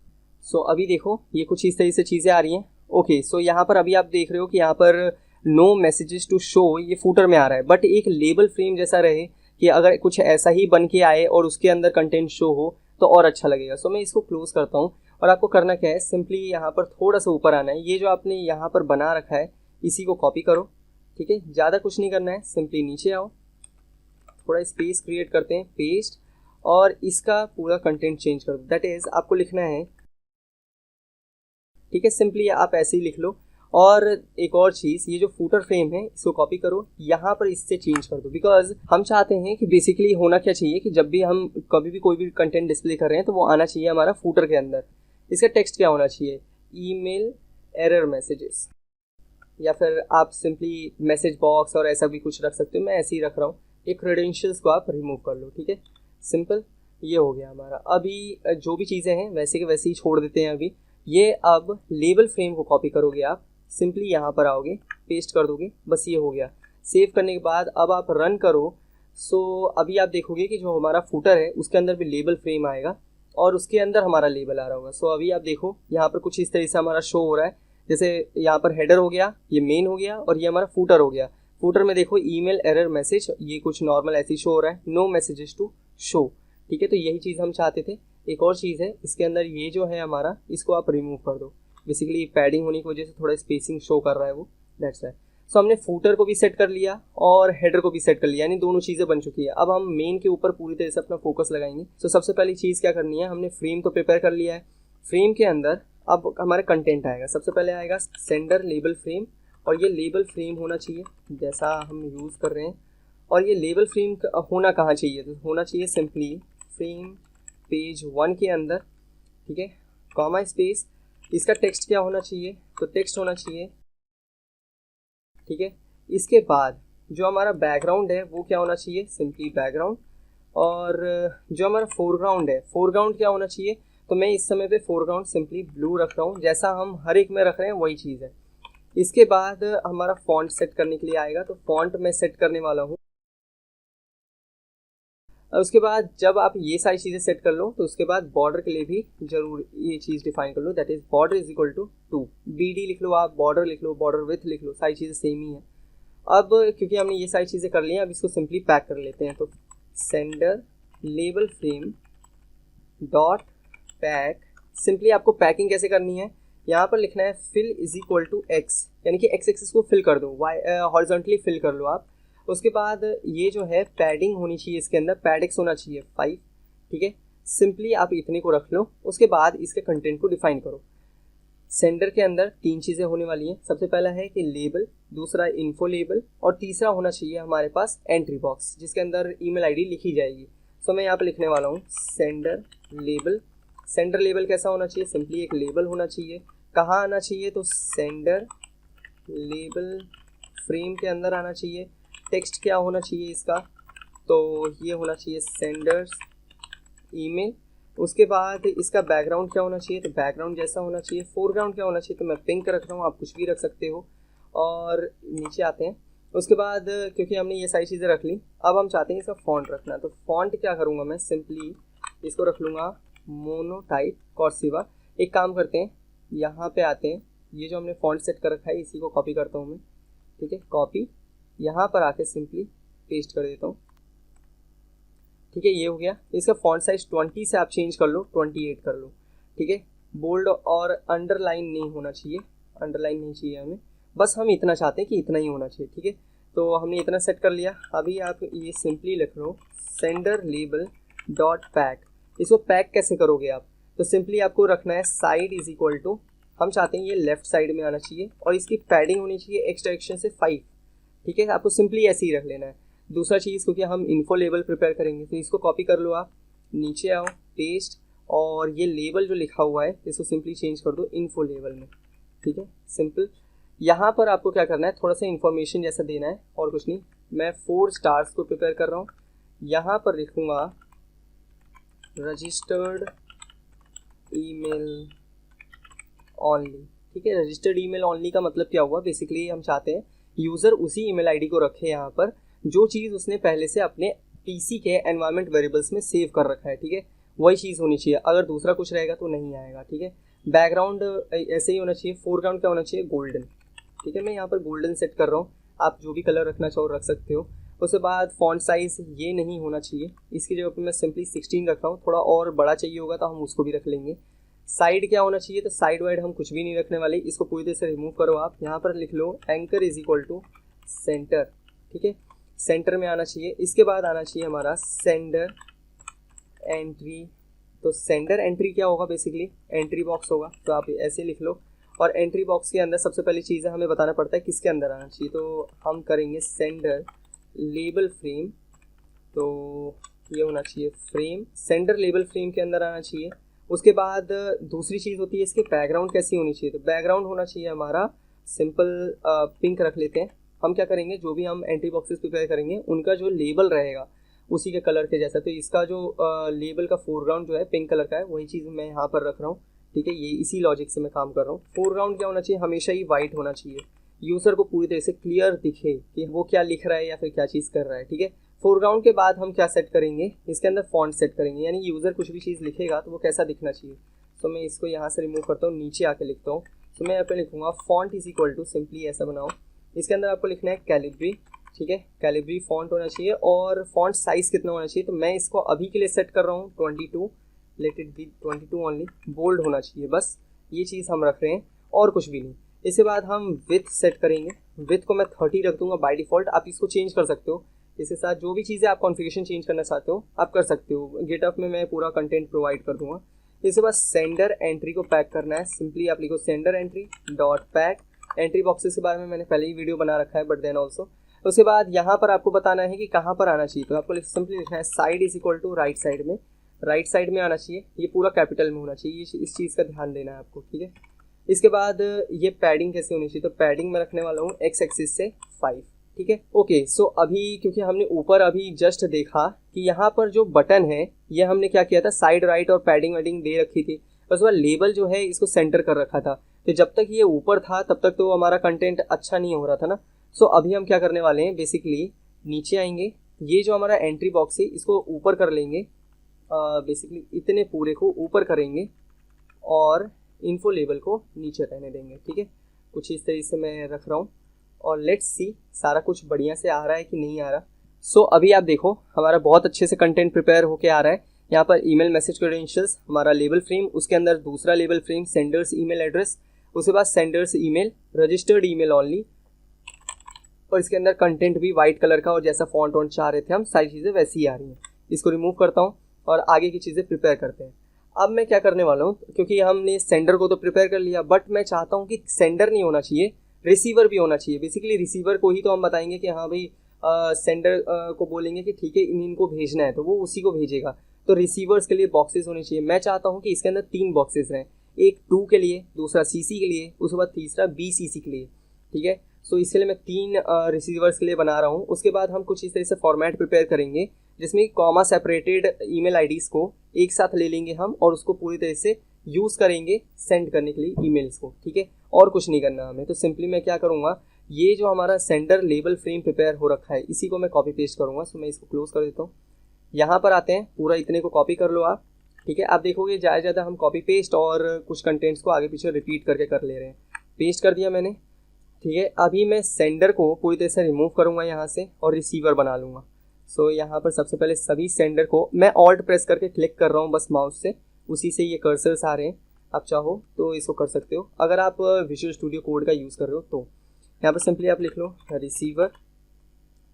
सो अभी देखो ये कुछ इस तरह से चीज़ें आ रही हैं। ओके, सो यहाँ पर अभी आप देख रहे हो कि यहाँ पर नो मैसेजेस टू शो ये फूटर में आ रहा है, बट एक लेबल फ्रेम जैसा रहे कि अगर कुछ ऐसा ही बन के आए और उसके अंदर कंटेंट शो हो तो और अच्छा लगेगा। सो मैं इसको क्लोज करता हूँ और आपको करना क्या है, सिंपली यहाँ पर थोड़ा सा ऊपर आना है। ये जो आपने यहाँ पर बना रखा है इसी को कॉपी करो, ठीक है। ज़्यादा कुछ नहीं करना है, सिंपली नीचे आओ, थोड़ा स्पेस क्रिएट करते हैं, पेस्ट, और इसका पूरा कंटेंट चेंज कर दो। दैट इज़ आपको लिखना है, ठीक है, सिंपली आप ऐसे ही लिख लो। और एक और चीज़, ये जो फूटर फ्रेम है इसको कॉपी करो, यहाँ पर इससे चेंज कर दो, बिकॉज हम चाहते हैं कि बेसिकली होना क्या चाहिए कि जब भी हम कभी भी कोई भी कंटेंट डिस्प्ले कर रहे हैं तो वो आना चाहिए हमारा फूटर के अंदर। इसका टेक्स्ट क्या होना चाहिए, ईमेल एरर मैसेजेस, या फिर आप सिंपली मैसेज बॉक्स और ऐसा भी कुछ रख सकते हो। मैं ऐसे ही रख रहा हूँ। ये क्रेडेंशियल्स को आप रिमूव कर लो, ठीक है, सिंपल। ये हो गया हमारा। अभी जो भी चीज़ें हैं वैसे के वैसे ही छोड़ देते हैं अभी। ये अब लेबल फ्रेम को कॉपी करोगे आप, सिंपली यहाँ पर आओगे, पेस्ट कर दोगे, बस ये हो गया। सेव करने के बाद अब आप रन करो। सो अभी आप देखोगे कि जो हमारा फूटर है उसके अंदर भी लेबल फ्रेम आएगा और उसके अंदर हमारा लेबल आ रहा होगा। सो अभी आप देखो यहाँ पर कुछ इस तरह से हमारा शो हो रहा है, जैसे यहाँ पर हेडर हो गया, ये मेन हो गया, और ये हमारा फूटर हो गया। फूटर में देखो ईमेल एरर मैसेज, ये कुछ नॉर्मल ऐसे ही शो हो रहा है, नो मैसेजेस टू शो, ठीक है। तो यही चीज़ हम चाहते थे। एक और चीज़ है इसके अंदर, ये जो है हमारा, इसको आप रिमूव कर दो। बेसिकली पैडिंग होने की वजह से थोड़ा स्पेसिंग शो कर रहा है वो, दैट्स वाई। सो हमने फूटर को भी सेट कर लिया और हेडर को भी सेट कर लिया, यानी दोनों चीज़ें बन चुकी है। अब हम मेन के ऊपर पूरी तरह से अपना फोकस लगाएंगे। सो सबसे पहली चीज़ क्या करनी है, हमने फ्रेम तो प्रिपेयर कर लिया है। फ्रेम के अंदर अब हमारा कंटेंट आएगा। सबसे पहले आएगा सेंडर लेबल फ्रेम, और ये लेबल फ्रेम होना चाहिए जैसा हम यूज़ कर रहे हैं। और ये लेबल फ्रेम होना कहाँ चाहिए, तो होना चाहिए सिंपली फ्रेम पेज 1 के अंदर, ठीक है, कॉमा स्पेस। इसका टेक्स्ट क्या होना चाहिए, तो टेक्स्ट होना चाहिए, ठीक है। इसके बाद जो हमारा बैकग्राउंड है वो क्या होना चाहिए, सिंपली बैकग्राउंड। और जो हमारा फोरग्राउंड है, फोरग्राउंड क्या होना चाहिए, तो मैं इस समय पे फोरग्राउंड सिंपली ब्लू रख रहा हूँ, जैसा हम हर एक में रख रहे हैं वही चीज़ है। इसके बाद हमारा फॉन्ट सेट करने के लिए आएगा, तो फॉन्ट मैं सेट करने वाला हूँ। उसके बाद जब आप ये सारी चीज़ें सेट कर लो तो उसके बाद बॉर्डर के लिए भी जरूर ये चीज़ डिफाइन कर लो, that is border is equal to 2, BD लिख लो, आप बॉर्डर लिख लो, बॉर्डर विथ लिख लो, सारी चीज़ें सेम ही है। अब क्योंकि हमने ये सारी चीज़ें कर ली हैं, अब इसको सिंपली पैक कर लेते हैं। तो sender label frame dot pack, simply आपको पैकिंग कैसे करनी है, यहाँ पर लिखना है fill is equal to x, यानी कि एक्स एक्सिस को फिल कर दो, वाई हॉरिजॉन्टली फिल कर लो आप। उसके बाद ये जो है पैडिंग होनी चाहिए, इसके अंदर पैडिक्स होना चाहिए 5, ठीक है। सिंपली आप इतने को रख लो। उसके बाद इसके कंटेंट को डिफाइन करो। सेंडर के अंदर 3 चीज़ें होने वाली हैं। सबसे पहला है कि लेबल, दूसरा इन्फो लेबल, और तीसरा होना चाहिए हमारे पास एंट्री बॉक्स जिसके अंदर ईमेल आईडी लिखी जाएगी। सो मैं यहाँ पर लिखने वाला हूँ सेंडर लेबल। सेंडर लेबल कैसा होना चाहिए, सिंपली एक लेबल होना चाहिए। कहाँ आना चाहिए, तो सेंडर लेबल फ्रेम के अंदर आना चाहिए। टेक्स्ट क्या होना चाहिए इसका, तो ये होना चाहिए सेंडर्स ईमेल। उसके बाद इसका बैकग्राउंड क्या होना चाहिए, तो बैकग्राउंड जैसा होना चाहिए। फोरग्राउंड क्या होना चाहिए, तो मैं पिंक रख रहा हूँ, आप कुछ भी रख सकते हो। और नीचे आते हैं। उसके बाद क्योंकि हमने ये सारी चीज़ें रख ली, अब हम चाहते हैं इसका फॉन्ट रखना। तो फॉन्ट क्या करूँगा मैं, सिंपली इसको रख लूँगा मोनोटाइप कर्सिवा। एक काम करते हैं, यहाँ पे आते हैं, ये जो हमने फॉन्ट सेट कर रखा है इसी को कॉपी करता हूँ मैं, ठीक है, कॉपी। यहाँ पर आके सिंपली पेस्ट कर देता हूँ, ठीक है, ये हो गया। इसका फॉन्ट साइज 20 से आप चेंज कर लो, 28 कर लो, ठीक है। बोल्ड और अंडरलाइन नहीं होना चाहिए, अंडरलाइन नहीं चाहिए हमें, बस हम इतना चाहते हैं कि इतना ही होना चाहिए, ठीक है। तो हमने इतना सेट कर लिया। अभी आप ये सिंपली लिख लो सेंडर लेबल डॉट पैक। इसको पैक कैसे करोगे आप, तो सिंपली आपको रखना है साइड इज इक्वल टू, हम चाहते हैं ये लेफ्ट साइड में आना चाहिए, और इसकी पैडिंग होनी चाहिए एक्स डायरेक्शन से 5, ठीक है। आपको सिंपली ऐसे ही रख लेना है। दूसरा चीज़, क्योंकि हम इन्फो लेबल प्रिपेयर करेंगे, तो इसको कॉपी कर लो आप, नीचे आओ, पेस्ट, और ये लेबल जो लिखा हुआ है इसको सिंपली चेंज कर दो इन्फो लेबल में, ठीक है, सिंपल। यहाँ पर आपको क्या करना है, थोड़ा सा इन्फॉर्मेशन जैसा देना है और कुछ नहीं। मैं 4 स्टार्स को प्रिपेयर कर रहा हूँ। यहाँ पर लिखूँगा रजिस्टर्ड ईमेल ओनली, ठीक है। रजिस्टर्ड ईमेल ओनली का मतलब क्या हुआ, बेसिकली हम चाहते हैं यूज़र उसी ईमेल आईडी को रखे यहाँ पर जो चीज़ उसने पहले से अपने पीसी के एनवायरनमेंट वेरिएबल्स में सेव कर रखा है, ठीक है, वही चीज़ होनी चाहिए। अगर दूसरा कुछ रहेगा तो नहीं आएगा, ठीक है। बैकग्राउंड ऐसे ही होना चाहिए। फोरग्राउंड क्या होना चाहिए, गोल्डन, ठीक है। मैं यहाँ पर गोल्डन सेट कर रहा हूँ, आप जो भी कलर रखना चाहो रख सकते हो। उसके बाद फॉन्ट साइज़ ये नहीं होना चाहिए, इसकी जगह पर मैं सिंपली 16 रख रहा हूँ। थोड़ा और बड़ा चाहिए होगा तो हम उसको भी रख लेंगे। साइड क्या होना चाहिए, तो साइड वाइड हम कुछ भी नहीं रखने वाले, इसको पूरी तरह से रिमूव करो। आप यहाँ पर लिख लो anchor is equal to centre, ठीक है, सेंटर में आना चाहिए। इसके बाद आना चाहिए हमारा सेंडर एंट्री। तो सेंडर एंट्री क्या होगा, बेसिकली एंट्री बॉक्स होगा, तो आप ऐसे लिख लो। और एंट्री बॉक्स के अंदर सबसे पहली चीज़ है हमें बताना पड़ता है किसके अंदर आना चाहिए, तो हम करेंगे सेंडर लेबल फ्रेम। तो ये होना चाहिए फ्रेम, सेंडर लेबल फ्रेम के अंदर आना चाहिए। उसके बाद दूसरी चीज़ होती है इसके बैकग्राउंड कैसी होनी चाहिए, तो बैकग्राउंड होना चाहिए हमारा सिंपल पिंक रख लेते हैं। हम क्या करेंगे, जो भी हम एंट्री बॉक्सेस प्रिपेयर करेंगे उनका जो लेबल रहेगा उसी के कलर के जैसा, तो इसका जो लेबल का फोरग्राउंड जो है पिंक कलर का है, वही चीज़ मैं यहाँ पर रख रहा हूँ, ठीक है। ये इसी लॉजिक से मैं काम कर रहा हूँ। फोरग्राउंड क्या होना चाहिए, हमेशा ही वाइट होना चाहिए, यूज़र को पूरी तरह से क्लियर दिखे कि वो क्या लिख रहा है या फिर क्या चीज़ कर रहा है, ठीक है। फोरग्राउंड के बाद हम क्या सेट करेंगे, इसके अंदर फॉन्ट सेट करेंगे, यानी यूज़र कुछ भी चीज़ लिखेगा तो वो कैसा दिखना चाहिए। तो मैं इसको यहाँ से रिमूव करता हूँ, नीचे आके लिखता हूँ। तो मैं यहाँ पे लिखूँगा font is equal to, simply ऐसा बनाओ। इसके अंदर आपको लिखना है कैलिब्री, ठीक है, कैलिब्री फॉन्ट होना चाहिए। और फॉन्ट साइज़ कितना होना चाहिए, तो मैं इसको अभी के लिए सेट कर रहा हूँ 22, let it be 22 only. Bold होना चाहिए, बस ये चीज़ हम रख रहे हैं और कुछ भी नहीं। इसके बाद हम विथ सेट करेंगे, विथ को मैं 30 रख दूंगा बाय डिफ़ॉल्ट, आप इसको चेंज कर सकते हो। इसके साथ जो भी चीज़ें आप कॉन्फ़िगरेशन चेंज करना चाहते हो आप कर सकते हो। गिटहब में मैं पूरा कंटेंट प्रोवाइड कर दूंगा। इसके बाद सेंडर एंट्री को पैक करना है, सिंपली आप लिखो sender entry dot pack. Entry boxes के बारे में मैंने पहले ही वीडियो बना रखा है, बट देन ऑल्सो। उसके बाद यहाँ पर आपको बताना है कि कहाँ पर आना चाहिए, तो आपको सिंपली लिखना है side is equal to right side में, राइट साइड में आना चाहिए। ये पूरा कैपिटल में होना चाहिए, इस चीज़ का ध्यान देना है आपको, ठीक है। इसके बाद ये पैडिंग कैसे होनी चाहिए, तो पैडिंग में रखने वाला हूँ एक्स एक्सिस से 5, ठीक है। ओके, सो अभी क्योंकि हमने ऊपर अभी जस्ट देखा कि यहाँ पर जो बटन है ये हमने क्या किया था, साइड राइट और पैडिंग वेडिंग दे रखी थी। उसके बाद लेबल जो है इसको सेंटर कर रखा था, तो जब तक ये ऊपर था तब तक तो हमारा कंटेंट अच्छा नहीं हो रहा था ना। सो अभी हम क्या करने वाले हैं, बेसिकली नीचे आएंगे, ये जो हमारा एंट्री बॉक्स है इसको ऊपर कर लेंगे, बेसिकली इतने पूरे को ऊपर करेंगे और इन्फो लेबल को नीचे रहने देंगे, ठीक है। कुछ इस तरीके से मैं रख रहा हूँ और लेट्स सी सारा कुछ बढ़िया से आ रहा है कि नहीं आ रहा। सो अभी आप देखो हमारा बहुत अच्छे से कंटेंट प्रिपेयर होके आ रहा है। यहाँ पर ईमेल मैसेज क्रेडेंशियल्स, हमारा लेबल फ्रेम, उसके अंदर दूसरा label frame senders email address, उसके बाद senders email, registered email only, और इसके अंदर कंटेंट भी वाइट कलर का और जैसा फॉन्ट वॉन्ट चाह रहे थे हम सारी चीज़ें वैसी ही आ रही हैं। इसको रिमूव करता हूँ और आगे की चीज़ें प्रिपेयर करते हैं। अब मैं क्या करने वाला हूँ, क्योंकि हमने सेंडर को तो प्रिपेयर कर लिया, बट मैं चाहता हूँ कि सेंडर नहीं होना चाहिए, रिसीवर भी होना चाहिए। बेसिकली रिसीवर को ही तो हम बताएंगे कि हाँ भाई सेंडर को बोलेंगे कि ठीक है इनको भेजना है तो वो उसी को भेजेगा। तो रिसीवर्स के लिए बॉक्सेस होने चाहिए। मैं चाहता हूँ कि इसके अंदर 3 बॉक्सेस रहें, एक 2 के लिए, दूसरा CC के लिए, उसके बाद तीसरा BCC के लिए, ठीक है। सो इसलिए मैं 3 रिसीवर्स के लिए बना रहा हूँ। उसके बाद हम कुछ इस तरह से फॉर्मेट प्रिपेयर करेंगे जिसमें कॉमा सेपरेटेड ईमेल आईडीज़ को एक साथ ले लेंगे हम और उसको पूरी तरह से यूज़ करेंगे सेंड करने के लिए ईमेल्स को, ठीक है। और कुछ नहीं करना हमें। तो सिंपली मैं क्या करूँगा, ये जो हमारा सेंडर लेबल फ्रेम प्रिपेयर हो रखा है इसी को मैं कॉपी पेस्ट करूँगा। सो मैं इसको क्लोज कर देता हूँ। यहाँ पर आते हैं, पूरा इतने को कॉपी कर लो आप, ठीक है। आप देखोगे ज़्यादा हम कॉपी पेस्ट और कुछ कंटेंट्स को आगे पीछे रिपीट करके कर ले रहे हैं। पेस्ट कर दिया मैंने, ठीक है। अभी मैं सेंडर को पूरी तरह से रिमूव करूँगा यहाँ से और रिसीवर बना लूँगा। सो यहाँ पर सबसे पहले सभी सेंडर को मैं ऑल्ट प्रेस करके क्लिक कर रहा हूँ बस माउस से, उसी से ये कर्सर्स आ रहे हैं। आप चाहो तो इसको कर सकते हो अगर आप विजुअल स्टूडियो कोड का यूज़ कर रहे हो तो। यहाँ पर सिंपली आप लिख लो रिसीवर,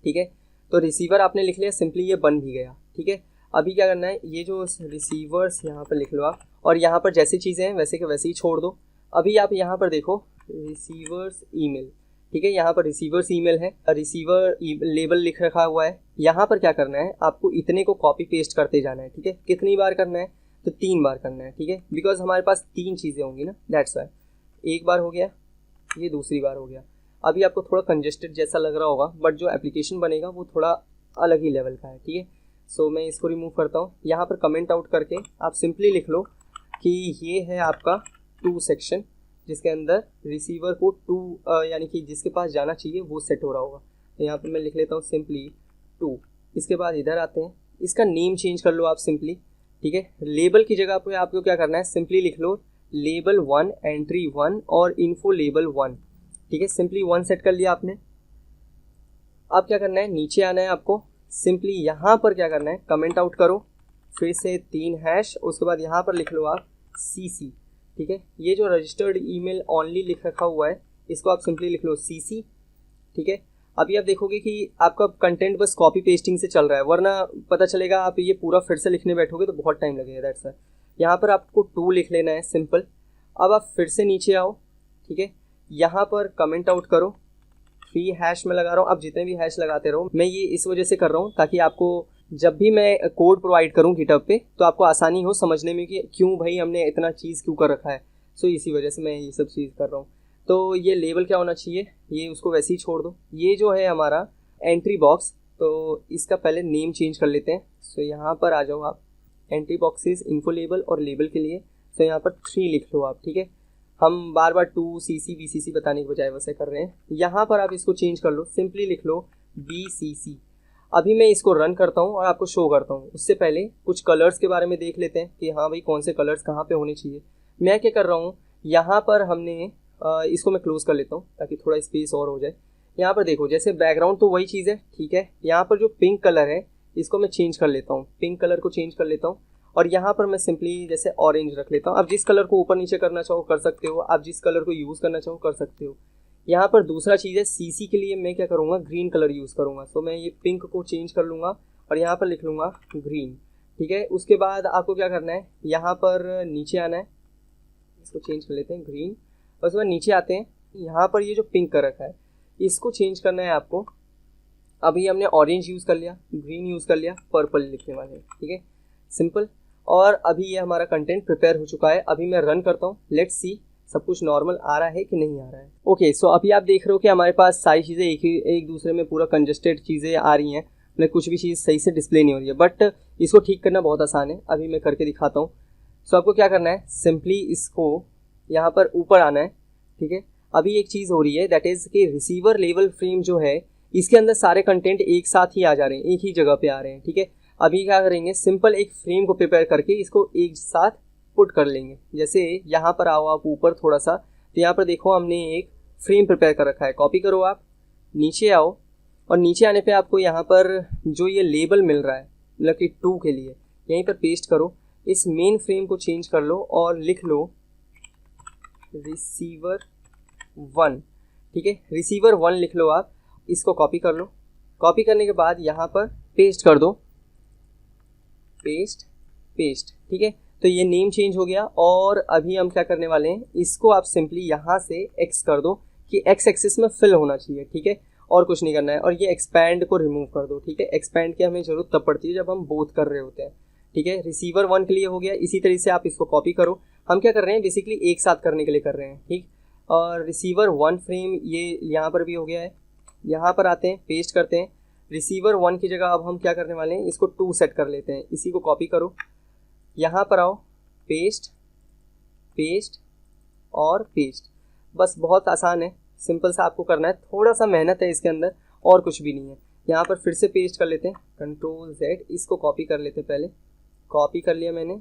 ठीक है। तो रिसीवर आपने लिख लिया, सिंपली ये बन भी गया, ठीक है। अभी क्या करना है, ये जो रिसीवर्स यहाँ पर लिख लो आप, और यहाँ पर जैसी चीज़ें हैं वैसे के वैसे ही छोड़ दो। अभी आप यहाँ पर देखो रिसीवर्स ईमेल, ठीक है। यहाँ पर रिसीवर्स ईमेल है, रिसीवर लेबल लिख रखा हुआ है। यहाँ पर क्या करना है, आपको इतने को कॉपी पेस्ट करते जाना है, ठीक है। कितनी बार करना है, तो 3 बार करना है, ठीक है, बिकॉज हमारे पास 3 चीज़ें होंगी ना, दैट्स वाई। एक बार हो गया, ये दूसरी बार हो गया। अभी आपको थोड़ा कंजेस्टेड जैसा लग रहा होगा, बट जो एप्लीकेशन बनेगा वो थोड़ा अलग ही लेवल का है, ठीक है। सो मैं इसको रिमूव करता हूँ। यहाँ पर कमेंट आउट करके आप सिंपली लिख लो कि ये है आपका 2 सेक्शन, जिसके अंदर रिसीवर को 2 यानी कि जिसके पास जाना चाहिए वो सेट हो रहा होगा। तो यहाँ पर मैं लिख लेता हूँ सिंपली 2। इसके बाद इधर आते हैं, इसका नेम चेंज कर लो आप सिंपली, ठीक है। लेबल की जगह पे आपको क्या करना है, सिंपली लिख लो लेबल 1 एंट्री 1 और इन्फो लेबल 1, ठीक है। सिंपली 1 सेट कर लिया आपने। अब क्या करना है, नीचे आना है आपको, सिंपली यहाँ पर क्या करना है, कमेंट आउट करो, फिर से 3 हैश, उसके बाद यहाँ पर लिख लो आप CC, ठीक है। ये जो रजिस्टर्ड ईमेल ओनली लिख रखा हुआ है, इसको आप सिंपली लिख लो CC, ठीक है। अभी आप देखोगे कि आपका कंटेंट बस कॉपी पेस्टिंग से चल रहा है, वरना पता चलेगा आप ये पूरा फिर से लिखने बैठोगे तो बहुत टाइम लगेगा, दैट्स व्हाई। यहाँ पर आपको 2 लिख लेना है, सिंपल। अब आप फिर से नीचे आओ, ठीक है, यहाँ पर कमेंट आउट करो, 3 हैश में लगा रहा हूँ। आप जितने भी हैश लगाते रहो, मैं ये इस वजह से कर रहा हूँ ताकि आपको जब भी मैं कोड प्रोवाइड करूँ गिटहब पे तो आपको आसानी हो समझने में कि क्यों भाई हमने इतना चीज़ क्यों कर रखा है। सो इसी वजह से मैं ये सब चीज़ कर रहा हूँ। तो ये लेबल क्या होना चाहिए, ये उसको वैसे ही छोड़ दो। ये जो है हमारा एंट्री बॉक्स, तो इसका पहले नेम चेंज कर लेते हैं। सो यहाँ पर आ जाओ आप, एंट्री बॉक्सेस, इन्फो लेबल और लेबल के लिए। तो यहाँ पर 3 लिख लो आप, ठीक है। हम बार बार 2 CC BCC बताने के बजाय वैसे कर रहे हैं। यहाँ पर आप इसको चेंज कर लो, सिंपली लिख लो BCC। अभी मैं इसको रन करता हूँ और आपको शो करता हूँ। उससे पहले कुछ कलर्स के बारे में देख लेते हैं कि हाँ भाई कौन से कलर्स कहाँ पे होने चाहिए। मैं क्या कर रहा हूँ, यहाँ पर हमने इसको मैं क्लोज कर लेता हूँ ताकि थोड़ा स्पेस और हो जाए। यहाँ पर देखो, जैसे बैकग्राउंड तो वही चीज़ है, ठीक है। यहाँ पर जो पिंक कलर है इसको मैं चेंज कर लेता हूँ, पिंक कलर को चेंज कर लेता हूँ और यहाँ पर मैं सिंपली जैसे ऑरेंज रख लेता हूँ। आप जिस कलर को ऊपर नीचे करना चाहो कर सकते हो, आप जिस कलर को यूज़ करना चाहो कर सकते हो। यहाँ पर दूसरा चीज़ है CC के लिए मैं क्या करूँगा, ग्रीन कलर यूज़ करूँगा। तो मैं ये पिंक को चेंज कर लूँगा और यहाँ पर लिख लूँगा ग्रीन, ठीक है। उसके बाद आपको क्या करना है, यहाँ पर नीचे आना है, इसको चेंज कर लेते हैं ग्रीन। और उसके बाद नीचे आते हैं, यहाँ पर ये जो पिंक कर रखा है इसको चेंज करना है आपको। अभी हमने ऑरेंज यूज़ कर लिया, ग्रीन यूज़ कर लिया, पर्पल लिखने वाले हैं, ठीक है, सिंपल। और अभी ये हमारा कंटेंट प्रिपेयर हो चुका है। अभी मैं रन करता हूँ, लेट्स सी सब कुछ नॉर्मल आ रहा है कि नहीं आ रहा है। ओके, सो अभी आप देख रहे हो कि हमारे पास सारी चीज़ें एक दूसरे में पूरा कंजस्टेड चीज़ें आ रही हैं, मतलब कुछ भी चीज़ सही से डिस्प्ले नहीं हो रही है। बट इसको ठीक करना बहुत आसान है, अभी मैं करके दिखाता हूँ। सो आपको क्या करना है, सिंपली इसको यहाँ पर ऊपर आना है, ठीक है। अभी एक चीज़ हो रही है, दैट इज़ कि रिसीवर लेवल फ्रेम जो है इसके अंदर सारे कंटेंट एक साथ ही आ जा रहे हैं, एक ही जगह पे आ रहे हैं, ठीक है। अभी क्या करेंगे, सिंपल एक फ्रेम को प्रिपेयर करके इसको एक साथ पुट कर लेंगे। जैसे यहाँ पर आओ आप ऊपर थोड़ा सा, तो यहाँ पर देखो हमने एक फ्रेम प्रिपेयर कर रखा है। कॉपी करो आप, नीचे आओ और नीचे आने पे आपको यहाँ पर जो ये लेबल मिल रहा है मतलब कि 2 के लिए, यहीं पर पेस्ट करो। इस मेन फ्रेम को चेंज कर लो और लिख लो रिसीवर 1, ठीक है, रिसीवर 1 लिख लो आप। इसको कॉपी कर लो, कॉपी करने के बाद यहाँ पर पेस्ट कर दो, पेस्ट, ठीक है। तो ये नेम चेंज हो गया। और अभी हम क्या करने वाले हैं, इसको आप सिंपली यहाँ से एक्स कर दो कि एक्स एक्सिस में फिल होना चाहिए, ठीक है, और कुछ नहीं करना है। और ये एक्सपैंड को रिमूव कर दो, ठीक है। एक्सपैंड की हमें ज़रूरत तब पड़ती है जब हम बोथ कर रहे होते हैं, ठीक है। रिसीवर 1 के लिए हो गया। इसी तरीके से आप इसको कॉपी करो। हम क्या कर रहे हैं, बेसिकली एक साथ करने के लिए कर रहे हैं, ठीक। और रिसीवर 1 फ्रेम ये यहाँ पर भी हो गया है। यहाँ पर आते हैं, पेस्ट करते हैं। रिसीवर 1 की जगह अब हम क्या करने वाले हैं, इसको 2 सेट कर लेते हैं। इसी को कॉपी करो, यहाँ पर आओ, पेस्ट और पेस्ट। बस बहुत आसान है, सिंपल सा आपको करना है। थोड़ा सा मेहनत है इसके अंदर और कुछ भी नहीं है। यहाँ पर फिर से पेस्ट कर लेते हैं, Ctrl Z, इसको कॉपी कर लेते हैं। पहले कॉपी कर लिया मैंने,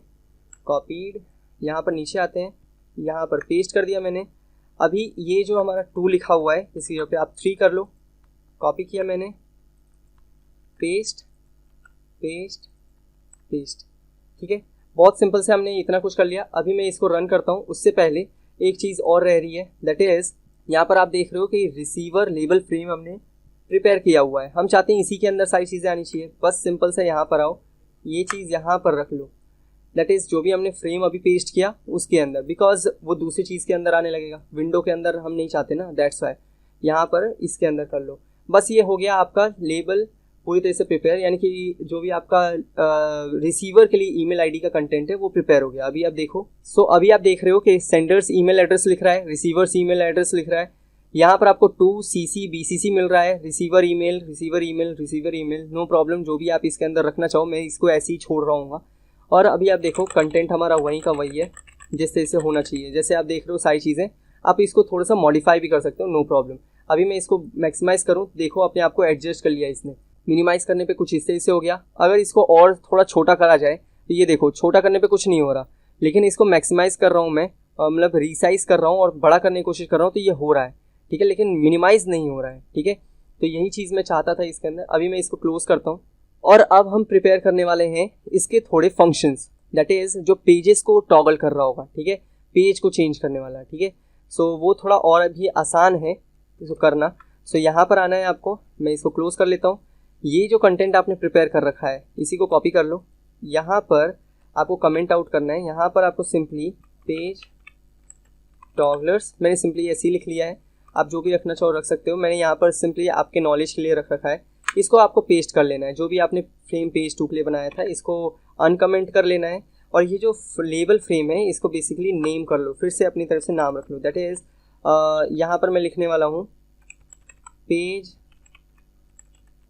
कॉपीड। यहाँ पर नीचे आते हैं, यहाँ पर पेस्ट कर दिया मैंने। अभी ये जो हमारा 2 लिखा हुआ है इसकी जगह पे आप 3 कर लो, कॉपी किया मैंने, पेस्ट, ठीक है। बहुत सिंपल से हमने इतना कुछ कर लिया। अभी मैं इसको रन करता हूँ। उससे पहले एक चीज़ और रह रही है, दैट इज़ यहाँ पर आप देख रहे हो कि रिसीवर लेबल फ्रेम हमने प्रिपेयर किया हुआ है। हम चाहते हैं इसी के अंदर सारी चीज़ें आनी चाहिए। बस सिंपल से यहाँ पर आओ, ये चीज़ यहाँ पर रख लो, दैट इज़ जो भी हमने फ्रेम अभी पेस्ट किया उसके अंदर, बिकॉज वो दूसरी चीज़ के अंदर आने लगेगा। विंडो के अंदर हम नहीं चाहते ना, दैट्स वाई यहाँ पर इसके अंदर कर लो। बस ये हो गया आपका लेबल पूरी तरह से प्रिपेयर, यानी कि जो भी आपका रिसीवर के लिए ईमेल आईडी का कंटेंट है वो प्रिपेयर हो गया। अभी आप देखो, अभी आप देख रहे हो कि सेंडर्स ईमेल एड्रेस लिख रहा है, रिसीवर्स ईमेल एड्रेस लिख रहा है। यहाँ पर आपको 2cc BCC मिल रहा है, receiver email, receiver email, receiver email. No problem, जो भी आप इसके अंदर रखना चाहो, मैं इसको ऐसे ही छोड़ रहा हूँ। और अभी आप देखो कंटेंट हमारा वहीं का वही है जिस तरह से होना चाहिए। जैसे आप देख रहे हो सारी चीज़ें, आप इसको थोड़ा सा मॉडिफाई भी कर सकते हो, नो प्रॉब्लम। अभी मैं इसको मैक्सिमाइज़ करूँ, देखो अपने आप को एडजस्ट कर लिया इसने। मिनिमाइज़ करने पे कुछ इस तरह से हो गया। अगर इसको और थोड़ा छोटा करा जाए तो ये देखो, छोटा करने पे कुछ नहीं हो रहा, लेकिन इसको मैक्सिमाइज़ कर रहा हूँ मैं, मतलब रीसाइज़ कर रहा हूँ और बड़ा करने की कोशिश कर रहा हूँ तो ये हो रहा है, ठीक है, लेकिन मिनिमाइज़ नहीं हो रहा है, ठीक है। तो यही चीज़ मैं चाहता था इसके अंदर। अभी मैं इसको क्लोज़ करता हूँ और अब हम प्रिपेयर करने वाले हैं इसके थोड़े फंक्शंस, दैट इज़ जो पेजेस को टॉगल कर रहा होगा, ठीक है, पेज को चेंज करने वाला, ठीक है। सो वो थोड़ा और भी आसान है इसको करना। सो यहाँ पर आना है आपको, मैं इसको क्लोज़ कर लेता हूँ। ये जो कंटेंट आपने प्रिपेयर कर रखा है इसी को कॉपी कर लो। यहाँ पर आपको कमेंट आउट करना है, यहाँ पर आपको सिंपली पेज टॉगलर्स, मैंने सिंपली ऐसे ही लिख लिया है, आप जो भी रखना चाहो रख सकते हो। मैंने यहाँ पर सिंपली आपके नॉलेज के लिए रख रखा है। इसको आपको पेस्ट कर लेना है, जो भी आपने फ्रेम पेज 2 के लिए बनाया था इसको अनकमेंट कर लेना है। और ये जो लेबल फ्रेम है इसको बेसिकली नेम कर लो, फिर से अपनी तरफ से नाम रख लो, दैट इज़ यहाँ पर मैं लिखने वाला हूँ पेज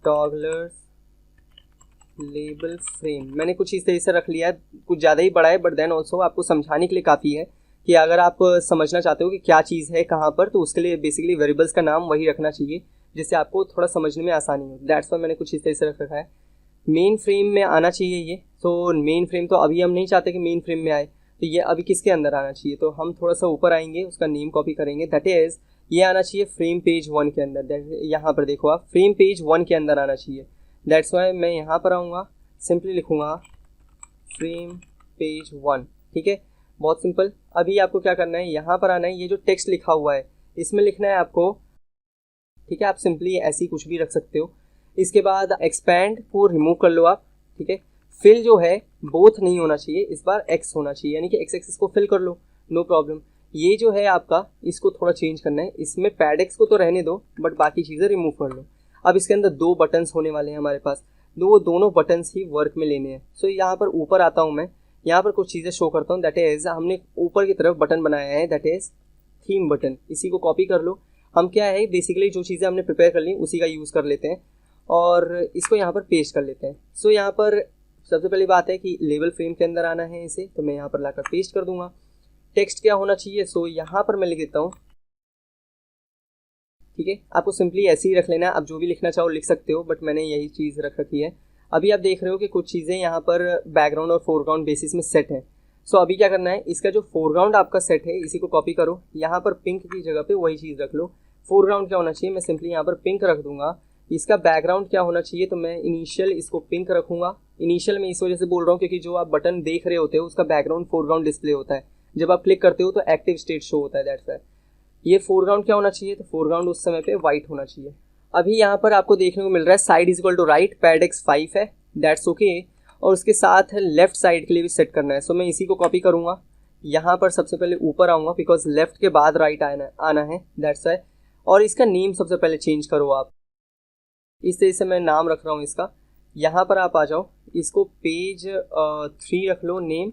टॉगलर्स लेबल फ्रेम। मैंने कुछ इस तरह से रख लिया है, कुछ ज़्यादा ही बड़ा है, बट देन ऑल्सो आपको समझाने के लिए काफ़ी है कि अगर आप समझना चाहते हो कि क्या चीज़ है कहाँ पर, तो उसके लिए बेसिकली वेरिएबल्स का नाम वही रखना चाहिए जिससे आपको थोड़ा समझने में आसानी हो। दैट्स वाई मैंने कुछ इस तरह से रख रखा है। मेन फ्रेम में आना चाहिए ये, तो मेन फ्रेम तो अभी हम नहीं चाहते कि मेन फ्रेम में आए, तो ये अभी किसके अंदर आना चाहिए, तो हम थोड़ा सा ऊपर आएंगे, उसका नेम कॉपी करेंगे, दैट इज़ ये आना चाहिए फ्रेम पेज 1 के अंदर। यहाँ पर देखो आप, फ्रेम पेज 1 के अंदर आना चाहिए। दैट्स वाई मैं यहाँ पर आऊँगा, सिंपली लिखूँगा फ्रेम पेज 1, ठीक है, बहुत सिंपल। अभी आपको क्या करना है, यहाँ पर आना है, ये जो टेक्स्ट लिखा हुआ है इसमें लिखना है आपको, ठीक है। आप सिंपली ऐसे ही कुछ भी रख सकते हो। इसके बाद एक्सपैंड को रिमूव कर लो आप, ठीक है। फिल जो है बोथ नहीं होना चाहिए, इस बार एक्स होना चाहिए, यानी कि एक्स एक्सिस को फिल कर लो, नो प्रॉब्लम। ये जो है आपका, इसको थोड़ा चेंज करना है, इसमें पैड एक्स को तो रहने दो बट बाकी चीज़ें रिमूव कर लो। अब इसके अंदर 2 बटन्स होने वाले हैं हमारे पास, दोनों बटन्स ही वर्क में लेने हैं। सो यहाँ पर ऊपर आता हूँ मैं, यहाँ पर कुछ चीज़ें शो करता हूँ, दैट इज़ हमने ऊपर की तरफ बटन बनाया है, दैट इज़ थीम बटन। इसी को कॉपी कर लो। हम क्या है बेसिकली जो चीज़ें हमने प्रिपेयर कर ली उसी का यूज़ कर लेते हैं और इसको यहाँ पर पेस्ट कर लेते हैं। सो यहाँ पर सबसे पहली बात है कि लेबल फ्रेम के अंदर आना है इसे, तो मैं यहाँ पर लाकर पेस्ट कर दूंगा। टेक्स्ट क्या होना चाहिए, सो यहाँ पर मैं लिख देता हूँ, ठीक है। आपको सिंपली ऐसे ही रख लेना है, आप जो भी लिखना चाहो लिख सकते हो, बट मैंने यही चीज़ रख रखी है। अभी आप देख रहे हो कि कुछ चीज़ें यहाँ पर बैकग्राउंड और फोरग्राउंड बेसिस में सेट है। सो अभी क्या करना है, इसका जो फोरग्राउंड आपका सेट है इसी को कॉपी करो, यहाँ पर पिंक की जगह पे वही चीज़ रख लो। फोरग्राउंड क्या होना चाहिए, मैं सिंपली यहाँ पर पिंक रख दूंगा। इसका बैकग्राउंड क्या होना चाहिए, तो मैं इनिशियल इसको पिंक रखूँगा। इनिशियल में इस वजह से बोल रहा हूँ क्योंकि जो आप बटन देख रहे होते हो उसका बैकग्राउंड फोरग्राउंड डिस्प्ले होता है, जब आप क्लिक करते हो तो एक्टिव स्टेट शो होता है, दैट्स व्हाई। ये फोरग्राउंड क्या होना चाहिए, तो फोरग्राउंड उस समय पे वाइट होना चाहिए। अभी यहाँ पर आपको देखने को मिल रहा है side is equal to right, pad x 5 है, दैट्स ओके। और उसके साथ लेफ्ट साइड के लिए भी सेट करना है। सो मैं इसी को कॉपी करूँगा, यहाँ पर सबसे पहले ऊपर आऊँगा बिकॉज लेफ्ट के बाद राइट आना है, दैट्स व्हाई। और इसका नेम सबसे पहले चेंज करो आप, इस तरह से मैं नाम रख रहा हूँ इसका। यहाँ पर आप आ जाओ, इसको पेज 3 रख लो नेम,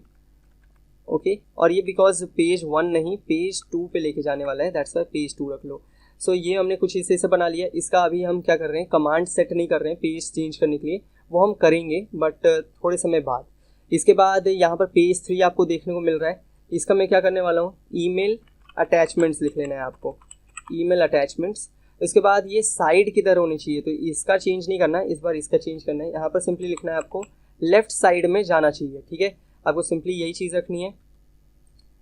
ओके। और ये बिकॉज पेज 1 नहीं पेज 2 पे लेके जाने वाला है, दैट्स वाई पेज 2 रख लो। सो ये हमने कुछ इसे से बना लिया। इसका अभी हम क्या कर रहे हैं, कमांड सेट नहीं कर रहे हैं पेज चेंज करने के लिए, वो हम करेंगे बट थोड़े समय बाद। इसके बाद यहाँ पर पेज 3 आपको देखने को मिल रहा है, इसका मैं क्या करने वाला हूँ, ईमेल अटैचमेंट्स लिख लेना है आपको, ईमेल अटैचमेंट्स। इसके बाद ये साइड किधर होनी चाहिए, तो इसका चेंज नहीं करना है, इस बार इसका चेंज करना है। यहाँ पर सिंपली लिखना है आपको लेफ्ट साइड में जाना चाहिए, ठीक है। आपको सिंपली यही चीज़ रखनी है।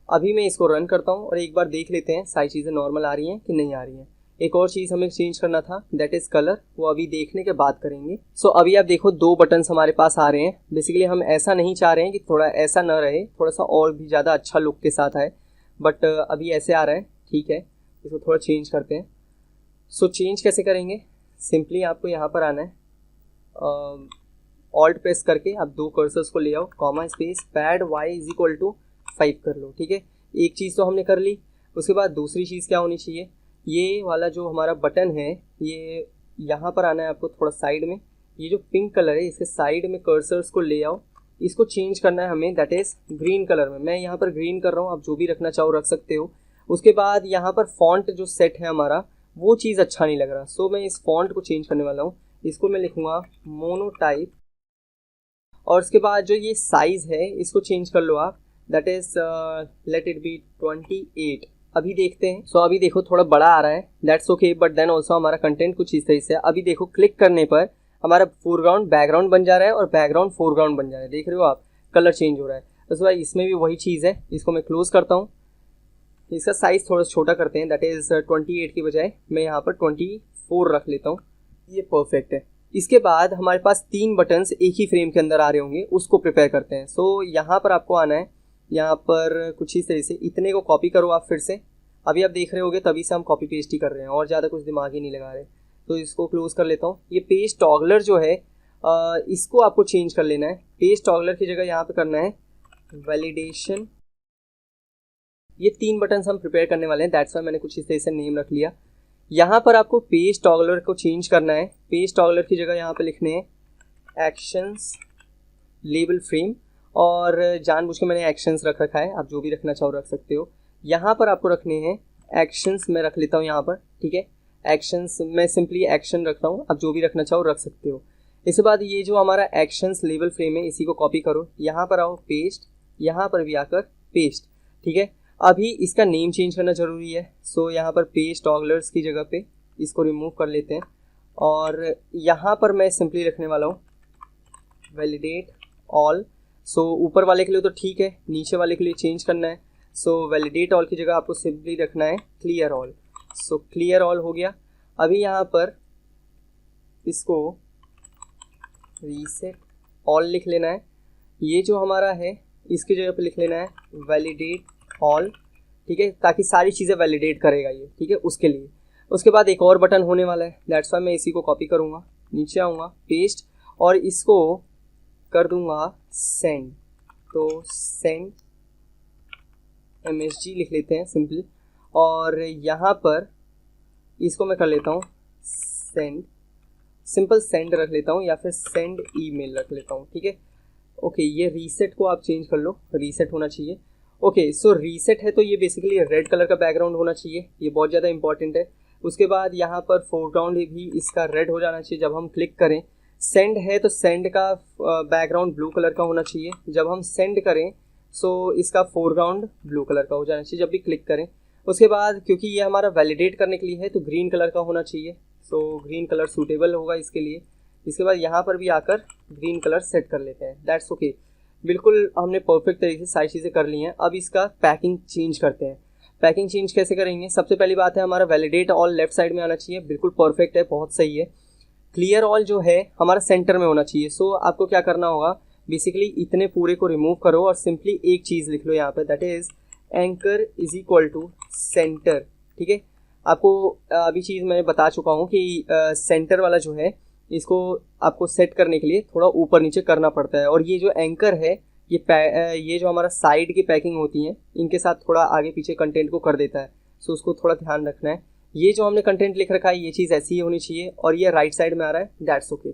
अभी मैं इसको रन करता हूँ और एक बार देख लेते हैं सारी चीज़ें नॉर्मल आ रही हैं कि नहीं आ रही हैं। एक और चीज़ हमें चेंज करना था, दैट इज़ कलर, वो अभी देखने के बाद करेंगे। सो अभी आप देखो 2 बटन्स हमारे पास आ रहे हैं। बेसिकली हम ऐसा नहीं चाह रहे हैं कि थोड़ा ऐसा ना रहे, थोड़ा सा और भी ज़्यादा अच्छा लुक के साथ आए, बट अभी ऐसे आ रहा है, ठीक है। इसको थोड़ा चेंज करते हैं। सो चेंज कैसे करेंगे, सिंपली आपको यहाँ पर आना है, ऑल्ट प्रेस करके आप 2 कर्सर्स को ले आओ, comma space pad y is equal to 5 कर लो, ठीक है। एक चीज़ तो हमने कर ली। उसके बाद दूसरी चीज़ क्या होनी चाहिए, ये वाला जो हमारा बटन है ये यहाँ पर आना है आपको थोड़ा साइड में, ये जो पिंक कलर है इसके साइड में कर्सर्स को ले आओ, इसको चेंज करना है हमें, दैट इज़ ग्रीन कलर में। मैं यहाँ पर ग्रीन कर रहा हूँ, आप जो भी रखना चाहो रख सकते हो। उसके बाद यहाँ पर फॉन्ट जो सेट है हमारा वो चीज़ अच्छा नहीं लग रहा, सो मैं इस फॉन्ट को चेंज करने वाला हूँ। इसको मैं लिखूँगा मोनोटाइप, और उसके बाद जो ये साइज़ है इसको चेंज कर लो आप, that is late it B 28। अभी देखते हैं। सो अभी देखो थोड़ा बड़ा आ रहा है, that's okay, but then also हमारा कंटेंट कुछ इस तरह से है। अभी देखो क्लिक करने पर हमारा फोरग्राउंड बैकग्राउंड बन जा रहा है और बैकग्राउंड फोरग्राउंड बन जा रहा है, देख रहे हो आप, कलर चेंज हो रहा है। तो भाई इसमें भी वही चीज़ है, इसको मैं क्लोज करता हूँ। इसका साइज़ थोड़ा छोटा करते हैं, दैट इज़ 28 की बजाय मैं यहाँ पर 24 रख लेता हूँ, ये परफेक्ट है। इसके बाद हमारे पास 3 बटन्स एक ही फ्रेम के अंदर आ रहे होंगे, उसको प्रिपेयर करते हैं। सो यहाँ पर आपको आना है, यहाँ पर कुछ इस तरह से इतने को कॉपी करो आप फिर से। अभी आप देख रहे होगे तभी से हम कॉपी पेस्ट ही कर रहे हैं और ज़्यादा कुछ दिमाग ही नहीं लगा रहे। तो इसको क्लोज कर लेता हूँ। ये पेज टॉगलर जो है इसको आपको चेंज कर लेना है। पेज टॉगलर की जगह यहाँ पे करना है वैलिडेशन। ये 3 बटन्स हम प्रिपेयर करने वाले हैं, दैट्स वाई मैंने कुछ इस तरह से नेम रख लिया। यहाँ पर आपको पेज टॉगलर को चेंज करना है। पेज टॉगलर की जगह यहाँ पे लिखने हैं एक्शंस लेबल फ्रेम, और जानबूझ के मैंने एक्शंस रख रखा है, आप जो भी रखना चाहो रख सकते हो। यहाँ पर आपको रखने हैं एक्शंस, मैं रख लेता हूँ यहाँ पर, ठीक है। एक्शंस मैं सिंपली एक्शन रख रहा हूँ, आप जो भी रखना चाहो रख सकते हो। इसके बाद ये जो हमारा एक्शंस लेबल फ्रेम है इसी को कॉपी करो, यहाँ पर आओ पेस्ट, यहाँ पर भी आकर पेस्ट, ठीक है। अभी इसका नेम चेंज करना ज़रूरी है। सो यहाँ पर पेज टॉगलर्स की जगह पे इसको रिमूव कर लेते हैं, और यहाँ पर मैं सिंपली रखने वाला हूँ वैलिडेट ऑल। सो ऊपर वाले के लिए तो ठीक है, नीचे वाले के लिए चेंज करना है। सो वैलिडेट ऑल की जगह आपको सिंपली रखना है clear all. So clear all हो गया। अभी यहाँ पर इसको रीसेट ऑल लिख लेना है। ये जो हमारा है इसकी जगह पे लिख लेना है वैलिडेट ऑल, ठीक है, ताकि सारी चीज़ें वैलिडेट करेगा ये, ठीक है, उसके लिए। उसके बाद एक और बटन होने वाला है, दैट्स वाई मैं इसी को कॉपी करूँगा, नीचे आऊँगा पेस्ट, और इसको कर दूँगा सेंड। तो सेंड MSG लिख लेते हैं सिंपल, और यहाँ पर इसको मैं कर लेता हूँ सेंड, सिंपल सेंड रख लेता हूँ, या फिर सेंड ईमेल रख लेता हूँ, ठीक है। ओके, ये रीसेट को आप चेंज कर लो, रीसेट होना चाहिए। ओके, सो रीसेट है तो ये बेसिकली रेड कलर का बैकग्राउंड होना चाहिए, ये बहुत ज़्यादा इंपॉर्टेंट है। उसके बाद यहाँ पर फोरग्राउंड भी इसका रेड हो जाना चाहिए जब हम क्लिक करें। सेंड है तो सेंड का बैकग्राउंड ब्लू कलर का होना चाहिए, जब हम सेंड करें सो इसका फोरग्राउंड ब्लू कलर का हो जाना चाहिए जब भी क्लिक करें। उसके बाद क्योंकि ये हमारा वैलिडेट करने के लिए है तो ग्रीन कलर का होना चाहिए, सो ग्रीन कलर सूटेबल होगा इसके लिए। इसके बाद यहाँ पर भी आकर ग्रीन कलर सेट कर लेते हैं, दैट्स ओके। बिल्कुल हमने परफेक्ट तरीके से सारी चीज़ें कर ली हैं। अब इसका पैकिंग चेंज करते हैं। पैकिंग चेंज कैसे करेंगे? सबसे पहली बात है हमारा वैलिडेट ऑल लेफ्ट साइड में आना चाहिए, बिल्कुल परफेक्ट है, बहुत सही है। क्लियर ऑल जो है हमारा सेंटर में होना चाहिए। सो आपको क्या करना होगा, बेसिकली इतने पूरे को रिमूव करो और सिंपली एक चीज़ लिख लो यहाँ पे, that is anchor is equal to centre, ठीक है। आपको अभी चीज़ मैं बता चुका हूँ कि सेंटर वाला जो है इसको आपको सेट करने के लिए थोड़ा ऊपर नीचे करना पड़ता है, और ये जो एंकर है ये जो हमारा साइड की पैकिंग होती है इनके साथ थोड़ा आगे पीछे कंटेंट को कर देता है। सो उसको थोड़ा ध्यान रखना है। ये जो हमने कंटेंट लिख रखा है ये चीज़ ऐसी ही होनी चाहिए, और ये राइट साइड में आ रहा है, दैट्स ओके।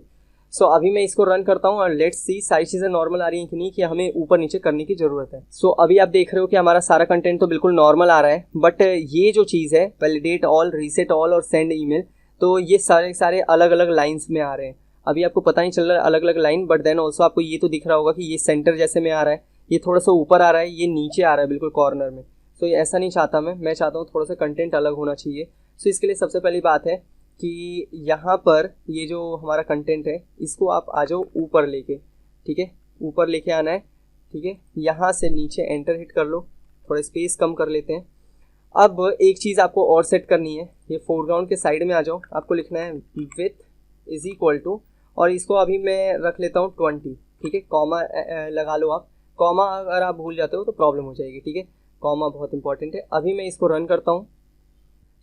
सो अभी मैं इसको रन करता हूँ और लेट्स सी सारी चीज़ें नॉर्मल आ रही हैं कि नहीं, कि हमें ऊपर नीचे करने की ज़रूरत है। सो अभी आप देख रहे हो कि हमारा सारा कंटेंट तो बिल्कुल नॉर्मल आ रहा है, बट ये जो चीज़ है वैलिडेट ऑल, रीसेट ऑल और सेंड ईमेल, तो ये सारे अलग अलग लाइन्स में आ रहे हैं। अभी आपको पता नहीं चल रहा है अलग अलग लाइन, बट देन ऑल्सो आपको ये तो दिख रहा होगा कि ये सेंटर जैसे में आ रहा है, ये थोड़ा सा ऊपर आ रहा है, ये नीचे आ रहा है बिल्कुल कॉर्नर में। सो ये ऐसा नहीं चाहता मैं चाहता हूँ थोड़ा सा कंटेंट अलग होना चाहिए। सो इसके लिए सबसे पहली बात है कि यहाँ पर ये जो हमारा कंटेंट है इसको आप आ जाओ ऊपर लेके, ठीक है, ऊपर लेके आना है, ठीक है। यहाँ से नीचे एंटर हिट कर लो, थोड़ा स्पेस कम कर लेते हैं। अब एक चीज़ आपको और सेट करनी है, ये फोरग्राउंड के साइड में आ जाओ, आपको लिखना है विथ इज इक्वल टू, और इसको अभी मैं रख लेता हूँ 20, ठीक है। कॉमा लगा लो आप, कॉमा अगर आप भूल जाते हो तो प्रॉब्लम हो जाएगी, ठीक है, कॉमा बहुत इंपॉर्टेंट है। अभी मैं इसको रन करता हूँ।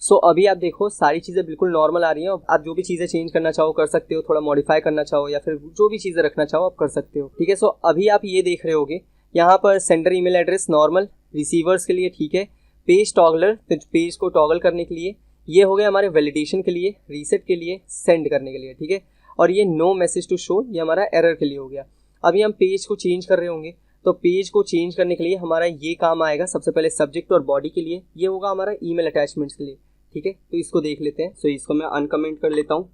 सो अभी आप देखो सारी चीज़ें बिल्कुल नॉर्मल आ रही हैं। आप जो भी चीज़ें चेंज करना चाहो कर सकते हो, थोड़ा मॉडिफाई करना चाहो या फिर जो भी चीज़ें रखना चाहो आप कर सकते हो, ठीक है। सो अभी आप ये देख रहे होगे यहाँ पर sender email address normal, receivers के लिए ठीक है, पेज टॉगलर तो पेज को टॉगल करने के लिए, ये हो गया हमारे वैलिडेशन के लिए, रीसेट के लिए, सेंड करने के लिए, ठीक है। और ये नो मैसेज टू शो, ये हमारा एरर के लिए हो गया। अभी हम पेज को चेंज कर रहे होंगे, तो पेज को चेंज करने के लिए हमारा ये काम आएगा सबसे पहले सब्जेक्ट और बॉडी के लिए, ये होगा हमारा ईमेल अटैचमेंट्स के लिए, ठीक है। तो इसको देख लेते हैं। सो इसको मैं अनकमेंट कर लेता हूँ,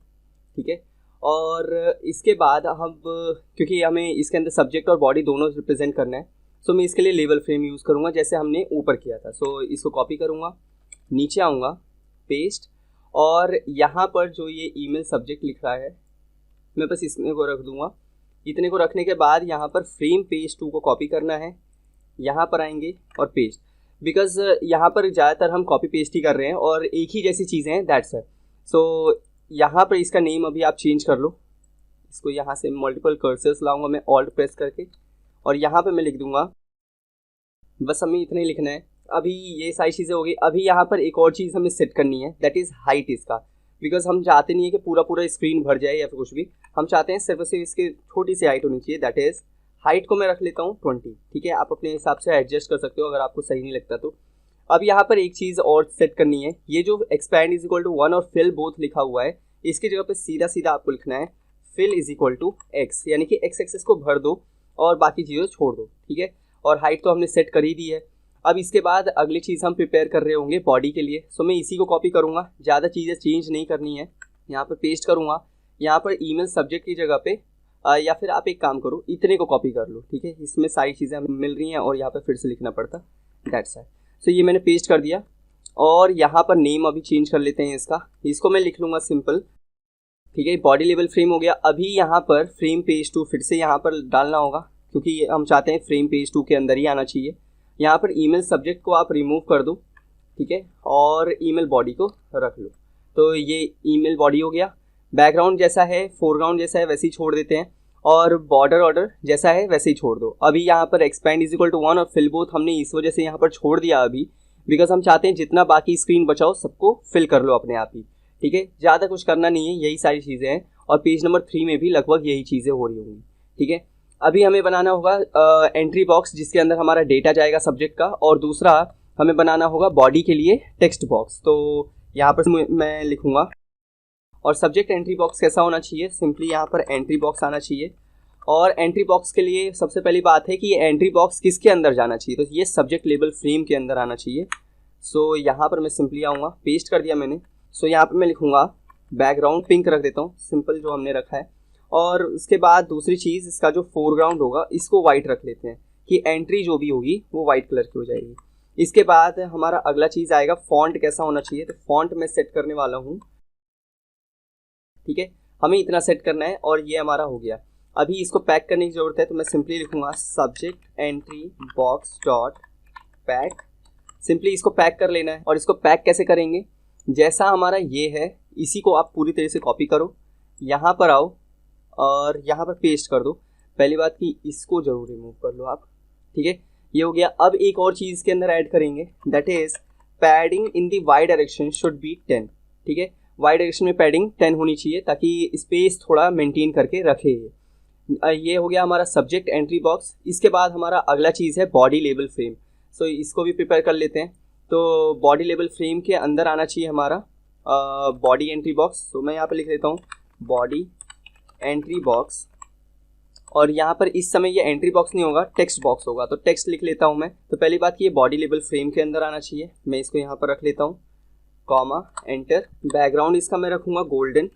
ठीक है। और इसके बाद हम, क्योंकि हमें इसके अंदर सब्जेक्ट और बॉडी दोनों रिप्रेजेंट करना है, सो मैं इसके लिए लेबल फ्रेम यूज़ करूँगा जैसे हमने ऊपर किया था। सो इसको कॉपी करूँगा, नीचे आऊँगा, पेस्ट, और यहाँ पर जो ये ईमेल सब्जेक्ट लिख रहा है मैं बस इसमें को रख दूँगा। इतने को रखने के बाद यहाँ पर फ्रेम पेज 2 को कॉपी करना है, यहाँ पर आएंगे और पेस्ट, बिकॉज यहाँ पर ज़्यादातर हम कॉपी पेस्ट ही कर रहे हैं और एक ही जैसी चीज़ें हैं, दैट्स इट। सो यहाँ पर इसका नेम अभी आप चेंज कर लो, इसको यहाँ से मल्टीपल कर्सर्स लाऊंगा मैं ऑल्ट प्रेस करके, और यहाँ पे मैं लिख दूंगा, बस हमें इतना ही लिखना है। अभी ये सारी चीज़ें हो गई। अभी यहाँ पर एक और चीज़ हमें सेट करनी है, दैट इज़ हाइट इसका, बिकॉज हम चाहते नहीं है कि पूरा पूरा स्क्रीन भर जाए या फिर कुछ भी, हम चाहते हैं सिर्फ सिर्फ इसकी छोटी सी हाइट होनी चाहिए। दैट इज़ हाइट को मैं रख लेता हूँ 20, ठीक है। आप अपने हिसाब से एडजस्ट कर सकते हो अगर आपको सही नहीं लगता तो। अब यहाँ पर एक चीज़ और सेट करनी है, ये जो एक्सपैंड इज इक्वल टू 1 और फिल बोथ लिखा हुआ है, इसकी जगह पे सीधा सीधा आपको लिखना है fill is equal to x, यानी कि एक्स एक्सेस को भर दो और बाकी चीज़ें छोड़ दो, ठीक है। और हाइट तो हमने सेट कर ही दी है। अब इसके बाद अगली चीज़ हम प्रिपेयर कर रहे होंगे बॉडी के लिए। सो मैं इसी को कॉपी करूँगा, ज़्यादा चीज़ें चेंज नहीं करनी है। यहाँ पर पेस्ट करूँगा, यहाँ पर ईमेल सब्जेक्ट की जगह पे या फिर आप एक काम करो, इतने को कॉपी कर लो, ठीक है। इसमें सारी चीज़ें हमें मिल रही हैं और यहाँ पर फिर से लिखना पड़ता, दैट्स इट। सो ये मैंने पेस्ट कर दिया और यहाँ पर नेम अभी चेंज कर लेते हैं इसका, इसको मैं लिख लूँगा सिंपल, ठीक है। बॉडी लेवल फ्रेम हो गया। अभी यहाँ पर फ्रेम पेज 2 फिर से यहाँ पर डालना होगा, क्योंकि हम चाहते हैं फ्रेम पेज 2 के अंदर ही आना चाहिए। यहाँ पर ईमेल सब्जेक्ट को आप रिमूव कर दो, ठीक है, और ईमेल बॉडी को रख लो। तो ये ईमेल बॉडी हो गया। बैकग्राउंड जैसा है, फोरग्राउंड जैसा है वैसे ही छोड़ देते हैं, और बॉर्डर ऑर्डर जैसा है वैसे ही छोड़ दो। अभी यहाँ पर एक्सपैंड इज इक्वल टू 1 और फिल बोथ हमने इस वजह से यहाँ पर छोड़ दिया अभी, बिकॉज हम चाहते हैं जितना बाकी स्क्रीन बचाओ सबको फिल कर लो अपने आप ही, ठीक है। ज़्यादा कुछ करना नहीं है, यही सारी चीज़ें हैं। और पेज नंबर 3 में भी लगभग यही चीज़ें हो रही होंगी, ठीक है। अभी हमें बनाना होगा एंट्री बॉक्स जिसके अंदर हमारा डेटा जाएगा सब्जेक्ट का, और दूसरा हमें बनाना होगा बॉडी के लिए टेक्स्ट बॉक्स। तो यहाँ पर मैं लिखूँगा, और सब्जेक्ट एंट्री बॉक्स कैसा होना चाहिए, सिंपली यहाँ पर एंट्री बॉक्स आना चाहिए। और एंट्री बॉक्स के लिए सबसे पहली बात है कि ये एंट्री बॉक्स किसके अंदर जाना चाहिए, तो ये सब्जेक्ट लेबल फ्रेम के अंदर आना चाहिए। सो यहाँ पर मैं सिंपली आऊँगा, पेस्ट कर दिया मैंने। सो यहाँ पर मैं लिखूँगा बैकग्राउंड पिंक रख देता हूँ, सिंपल जो हमने रखा है। और उसके बाद दूसरी चीज़, इसका जो फोरग्राउंड होगा इसको वाइट रख लेते हैं कि एंट्री जो भी होगी वो वाइट कलर की हो जाएगी। इसके बाद हमारा अगला चीज़ आएगा फॉन्ट कैसा होना चाहिए, तो फॉन्ट मैं सेट करने वाला हूँ, ठीक है। हमें इतना सेट करना है और ये हमारा हो गया। अभी इसको पैक करने की ज़रूरत है, तो मैं सिंपली लिखूँगा subject entry box dot pack. Simply इसको पैक कर लेना है। और इसको पैक कैसे करेंगे, जैसा हमारा ये है इसी को आप पूरी तरह से कॉपी करो, यहाँ पर आओ और यहाँ पर पेस्ट कर दो। पहली बात कि इसको ज़रूर रिमूव कर लो आप, ठीक है। ये हो गया। अब एक और चीज़ के अंदर ऐड करेंगे, that is padding in the y direction should be 10, ठीक है। वाई डायरेक्शन में पैडिंग 10 होनी चाहिए ताकि स्पेस थोड़ा मेंटेन करके रखे। ये हो गया हमारा सब्जेक्ट एंट्री बॉक्स। इसके बाद हमारा अगला चीज़ है बॉडी लेबल फ्रेम। सो इसको भी प्रिपेयर कर लेते हैं। तो बॉडी लेबल फ्रेम के अंदर आना चाहिए हमारा बॉडी एंट्री बॉक्स। तो मैं यहाँ पर लिख लेता हूँ बॉडी एंट्री बॉक्स, और यहाँ पर इस समय ये एंट्री बॉक्स नहीं होगा, टेक्स्ट बॉक्स होगा, तो टेक्स्ट लिख लेता हूँ मैं। तो पहली बात ये बॉडी लेबल फ्रेम के अंदर आना चाहिए, मैं इसको यहाँ पर रख लेता हूँ, कॉमा एंटर। बैकग्राउंड इसका मैं रखूँगा गोल्डन,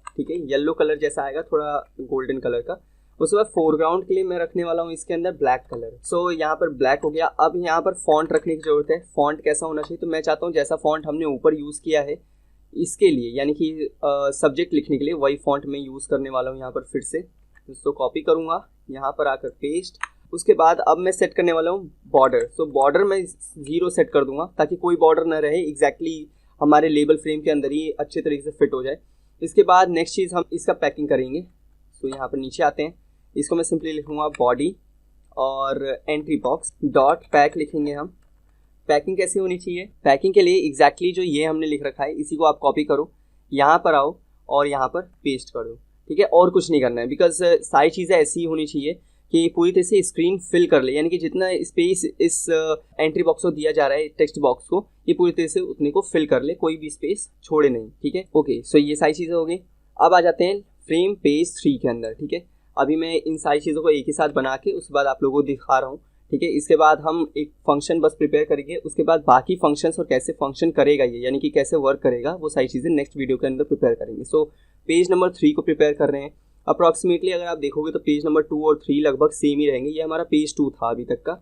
ठीक है, येलो कलर जैसा आएगा, थोड़ा गोल्डन कलर का। उसके बाद फोरग्राउंड के लिए मैं रखने वाला हूँ इसके अंदर ब्लैक कलर। सो यहाँ पर ब्लैक हो गया। अब यहाँ पर फॉन्ट रखने की ज़रूरत है। फॉन्ट कैसा होना चाहिए, तो मैं चाहता हूँ जैसा फॉन्ट हमने ऊपर यूज़ किया है इसके लिए, यानी कि सब्जेक्ट लिखने के लिए वही फॉन्ट मैं यूज़ करने वाला हूँ। यहाँ पर फिर से इसको कॉपी करूँगा, यहाँ पर आकर पेस्ट। उसके बाद अब मैं सेट करने वाला हूँ बॉर्डर। सो बॉर्डर मैं 0 सेट कर दूँगा ताकि कोई बॉर्डर ना रहे, एग्जैक्टली हमारे लेबल फ्रेम के अंदर ही अच्छे तरीके से फिट हो जाए। इसके बाद नेक्स्ट चीज़ हम इसका पैकिंग करेंगे। सो यहाँ पर नीचे आते हैं, इसको मैं सिंपली लिखूँगा बॉडी और एंट्री बॉक्स डॉट पैक लिखेंगे हम। पैकिंग कैसी होनी चाहिए, पैकिंग के लिए एग्जैक्टली जो ये हमने लिख रखा है इसी को आप कॉपी करो, यहाँ पर आओ और यहाँ पर पेस्ट कर दो, ठीक है। और कुछ नहीं करना है, बिकॉज सारी चीज़ें ऐसी ही होनी चाहिए कि पूरी तरह से स्क्रीन फिल कर ले, यानी कि जितना स्पेस इस एंट्री बॉक्स को दिया जा रहा है टेक्स्ट बॉक्स को, ये पूरी तरह से उतने को फिल कर ले, कोई भी स्पेस छोड़े नहीं, ठीक है। ओके, सो ये सारी चीज़ें हो गई। अब आ जाते हैं फ्रेम पेज 3 के अंदर, ठीक है। अभी मैं इन सारी चीज़ों को एक ही साथ बना के उसके बाद आप लोगों को दिखा रहा हूँ, ठीक है। इसके बाद हम एक फंक्शन बस प्रिपेयर करेंगे, उसके बाद बाकी फंक्शंस और कैसे फंक्शन करेगा ये, यानी कि कैसे वर्क करेगा, वो सारी चीज़ें नेक्स्ट वीडियो के अंदर प्रिपेयर करेंगे। सो पेज नंबर 3 को प्रिपेयर कर रहे हैं। अप्रॉक्सीमेटली अगर आप देखोगे तो पेज नंबर 2 और 3 लगभग सेम ही रहेंगे। ये हमारा पेज 2 था अभी तक का।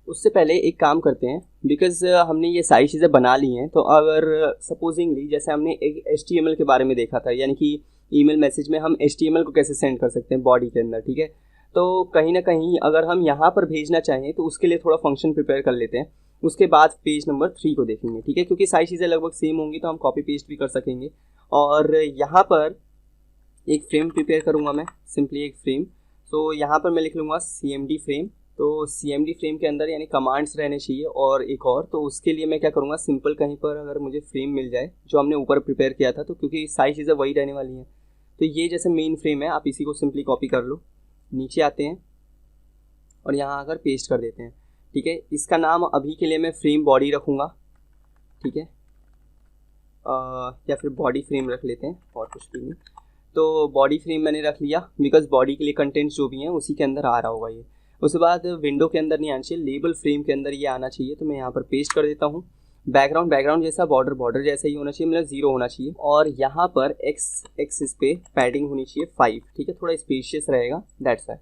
उससे पहले एक काम करते हैं, बिकॉज हमने ये सारी चीज़ें बना ली हैं, तो अगर सपोजिंगली जैसे हमने एक HTML के बारे में देखा था, यानी कि ईमेल मैसेज में हम HTML को कैसे सेंड कर सकते हैं बॉडी के अंदर, ठीक है। तो कहीं ना कहीं अगर हम यहाँ पर भेजना चाहें तो उसके लिए थोड़ा फंक्शन प्रिपेयर कर लेते हैं, उसके बाद पेज नंबर 3 को देखेंगे, ठीक है। क्योंकि सारी चीज़ें लगभग सेम होंगी तो हम कॉपी पेस्ट भी कर सकेंगे। और यहाँ पर एक फ्रेम प्रिपेयर करूँगा मैं, सिंपली एक फ्रेम। तो यहाँ पर मैं लिख लूँगा CMD फ्रेम। तो CMD फ्रेम के अंदर यानी कमांड्स रहने चाहिए और एक और, तो उसके लिए मैं क्या करूँगा, सिंपल कहीं पर अगर मुझे फ्रेम मिल जाए जो हमने ऊपर प्रिपेयर किया था, तो क्योंकि सारी चीज़ें वही रहने वाली हैं, तो ये जैसे मेन फ्रेम है, आप इसी को सिंपली कॉपी कर लो, नीचे आते हैं और यहाँ आकर पेस्ट कर देते हैं, ठीक है। इसका नाम अभी के लिए मैं फ्रेम बॉडी रखूँगा, ठीक है, या फिर बॉडी फ्रेम रख लेते हैं, और कुछ भी नहीं। तो बॉडी फ्रेम मैंने रख लिया, बिकॉज बॉडी के लिए कंटेंट्स जो भी हैं उसी के अंदर आ रहा होगा ये। उसके बाद विंडो के अंदर नहीं आना चाहिए, लेबल फ्रेम के अंदर ये आना चाहिए, तो मैं यहाँ पर पेस्ट कर देता हूँ। बैकग्राउंड जैसा, बॉर्डर जैसा ही होना चाहिए, मतलब 0 होना चाहिए। और यहाँ पर एक्स एक्सिस पे पैडिंग होनी चाहिए 5, ठीक है, थोड़ा स्पेशियस रहेगा, दैट्स वाई।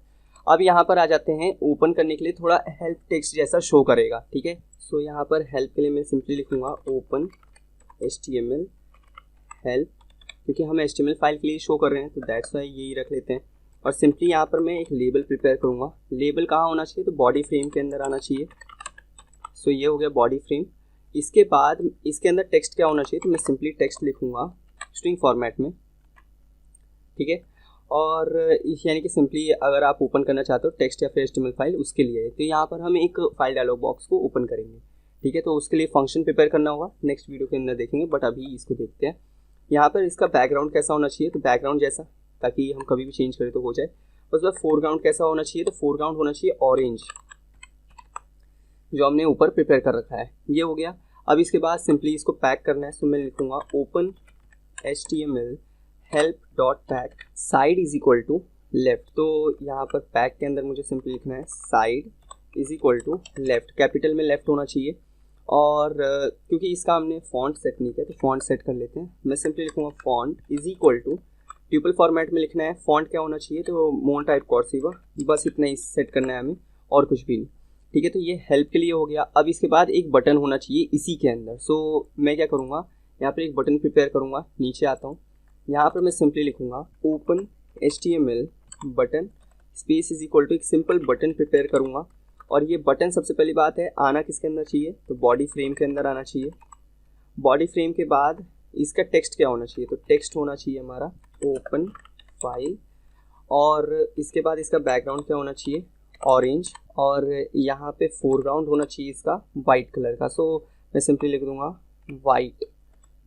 अब यहाँ पर आ जाते हैं, ओपन करने के लिए थोड़ा हेल्प टेक्स्ट जैसा शो करेगा, ठीक है। सो यहाँ पर हेल्प के लिए मैं सिंपली लिखूँगा ओपन HTML हेल्प, क्योंकि हम HTML फाइल के लिए शो कर रहे हैं, तो दैट्स वाई यही रख लेते हैं। और सिंपली यहाँ पर मैं एक लेबल प्रिपेयर करूँगा। लेबल कहाँ होना चाहिए, तो बॉडी फ्रेम के अंदर आना चाहिए। सो ये हो गया बॉडी फ्रेम। इसके बाद इसके अंदर टेक्स्ट क्या होना चाहिए, तो मैं सिंपली टेक्स्ट लिखूँगा स्ट्रिंग फॉर्मेट में, ठीक है। और यानी कि सिंपली अगर आप ओपन करना चाहते हो टेक्स्ट या फिर HTML फाइल, उसके लिए तो यहाँ पर हम एक फाइल डायलॉग बॉक्स को ओपन करेंगे, ठीक है। तो उसके लिए फंक्शन प्रिपेयर करना होगा, नेक्स्ट वीडियो के अंदर देखेंगे, बट अभी इसको देखते हैं। यहाँ पर इसका बैकग्राउंड कैसा होना चाहिए, तो बैकग्राउंड जैसा, ताकि हम कभी भी चेंज करें तो हो जाए। उसके बाद फोरग्राउंड कैसा होना चाहिए, तो फोरग्राउंड होना चाहिए ऑरेंज, जो हमने ऊपर प्रिपेयर कर रखा है। ये हो गया। अब इसके बाद सिंपली इसको पैक करना है, तो मैं लिखूँगा open HTML help dot pack side is equal to left. तो यहाँ पर पैक के अंदर मुझे सिंपली लिखना है side is equal to left, capital में लेफ्ट होना चाहिए। और क्योंकि इसका हमने फॉन्ट सेट नहीं किया, तो फॉन्ट सेट कर लेते हैं। मैं सिंपली लिखूँगा font is equal to, triple format में लिखना है। फॉन्ट क्या होना चाहिए, तो मोन टाइप कर्सिव, बस इतना ही सेट करना है हमें, और कुछ भी नहीं, ठीक है। तो ये हेल्प के लिए हो गया। अब इसके बाद एक बटन होना चाहिए इसी के अंदर। सो मैं क्या करूँगा, यहाँ पर एक बटन प्रिपेयर करूँगा। नीचे आता हूँ, यहाँ पर मैं सिंपली लिखूँगा open HTML button space is equal to, एक सिंपल बटन प्रिपेयर करूँगा। और ये बटन सबसे पहली बात है आना किसके अंदर चाहिए, तो बॉडी फ्रेम के अंदर आना चाहिए। बॉडी फ्रेम के बाद इसका टेक्स्ट क्या होना चाहिए, तो टेक्स्ट होना चाहिए हमारा ओपन फाइल। और इसके बाद इसका बैकग्राउंड क्या होना चाहिए, ऑरेंज। और यहाँ पे फोरग्राउंड होना चाहिए इसका वाइट कलर का। सो मैं सिंपली लिख दूँगा वाइट,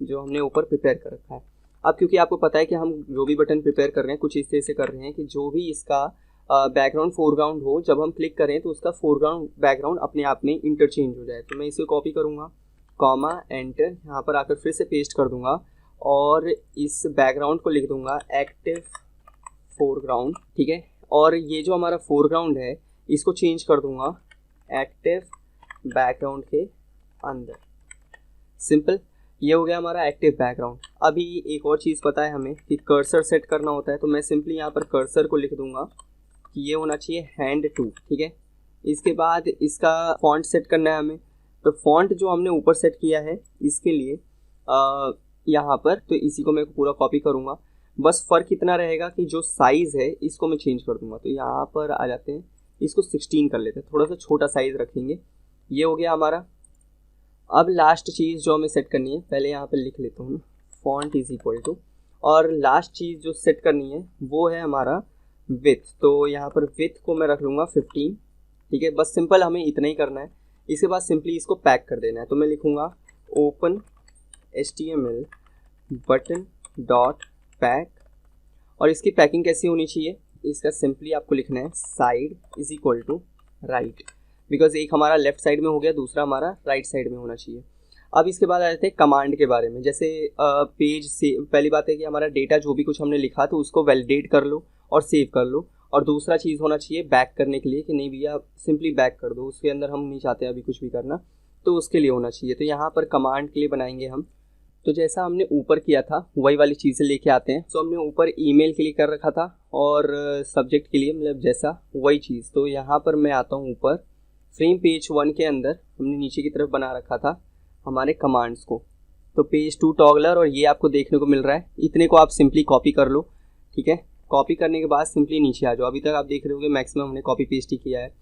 जो हमने ऊपर प्रिपेयर कर रखा है। अब क्योंकि आपको पता है कि हम जो भी बटन प्रिपेयर कर रहे हैं कुछ इस तरह से कर रहे हैं कि जो भी इसका बैकग्राउंड फोरग्राउंड हो, जब हम क्लिक करें तो उसका फोरग्राउंड बैकग्राउंड अपने आप में इंटरचेंज हो जाए। तो मैं इसे कॉपी करूँगा, कॉमा एंटर, यहाँ पर आकर फिर से पेस्ट कर दूँगा और इस बैकग्राउंड को लिख दूँगा एक्टिव फोरग्राउंड, ठीक है। और ये जो हमारा फोरग्राउंड है इसको चेंज कर दूँगा एक्टिव बैकग्राउंड के अंदर, सिंपल। ये हो गया हमारा एक्टिव बैकग्राउंड। अभी एक और चीज़ पता है हमें कि कर्सर सेट करना होता है, तो मैं सिंपली यहाँ पर कर्सर को लिख दूँगा कि ये होना चाहिए हैंड टू, ठीक है। इसके बाद इसका फॉन्ट सेट करना है हमें, तो फॉन्ट जो हमने ऊपर सेट किया है इसके लिए यहाँ पर, तो इसी को मैं पूरा कॉपी करूँगा। बस फ़र्क इतना रहेगा कि जो साइज़ है इसको मैं चेंज कर दूँगा। तो यहाँ पर आ जाते हैं, इसको 16 कर लेते हैं, थोड़ा सा छोटा साइज़ रखेंगे। ये हो गया हमारा। अब लास्ट चीज़ जो हमें सेट करनी है, पहले यहाँ पर लिख लेता हूँ फॉन्ट इज इक्वल टू, और लास्ट चीज़ जो सेट करनी है वो है हमारा विथ। तो यहाँ पर विथ को मैं रख लूँगा 15, ठीक है। बस सिंपल हमें इतना ही करना है। इसके बाद सिंपली इसको पैक कर देना है। तो मैं लिखूँगा open HTML button dot pack, और इसकी पैकिंग कैसी होनी चाहिए, इसका सिंपली आपको लिखना है side is equal to right, because एक हमारा लेफ्ट साइड में हो गया, दूसरा हमारा राइट साइड में होना चाहिए। अब इसके बाद आ जाते हैं कमांड के बारे में। जैसे पेज से पहली बात है कि हमारा डेटा जो भी कुछ हमने लिखा तो उसको वैलिडेट कर लो और सेव कर लो। और दूसरा चीज़ होना चाहिए बैक करने के लिए कि नहीं भैया सिंपली बैक कर दो, उसके अंदर हम नहीं चाहते अभी कुछ भी करना, तो उसके लिए होना चाहिए। तो यहाँ पर कमांड के लिए बनाएंगे हम। तो जैसा हमने ऊपर किया था वही वाली चीज़ें लेके आते हैं। तो हमने ऊपर ईमेल के लिए कर रखा था और सब्जेक्ट के लिए मतलब जैसा वही चीज़। तो यहाँ पर मैं आता हूँ ऊपर फ्रेम पेज 1 के अंदर हमने नीचे की तरफ बना रखा था हमारे कमांड्स को। तो पेज 2 टॉगलर और ये आपको देखने को मिल रहा है। इतने को आप सिंपली कॉपी कर लो, ठीक है। कॉपी करने के बाद सिंपली नीचे आ जाओ। अभी तक आप देख रहे होगे मैक्सिमम हमने कॉपी पेस्ट ही किया है।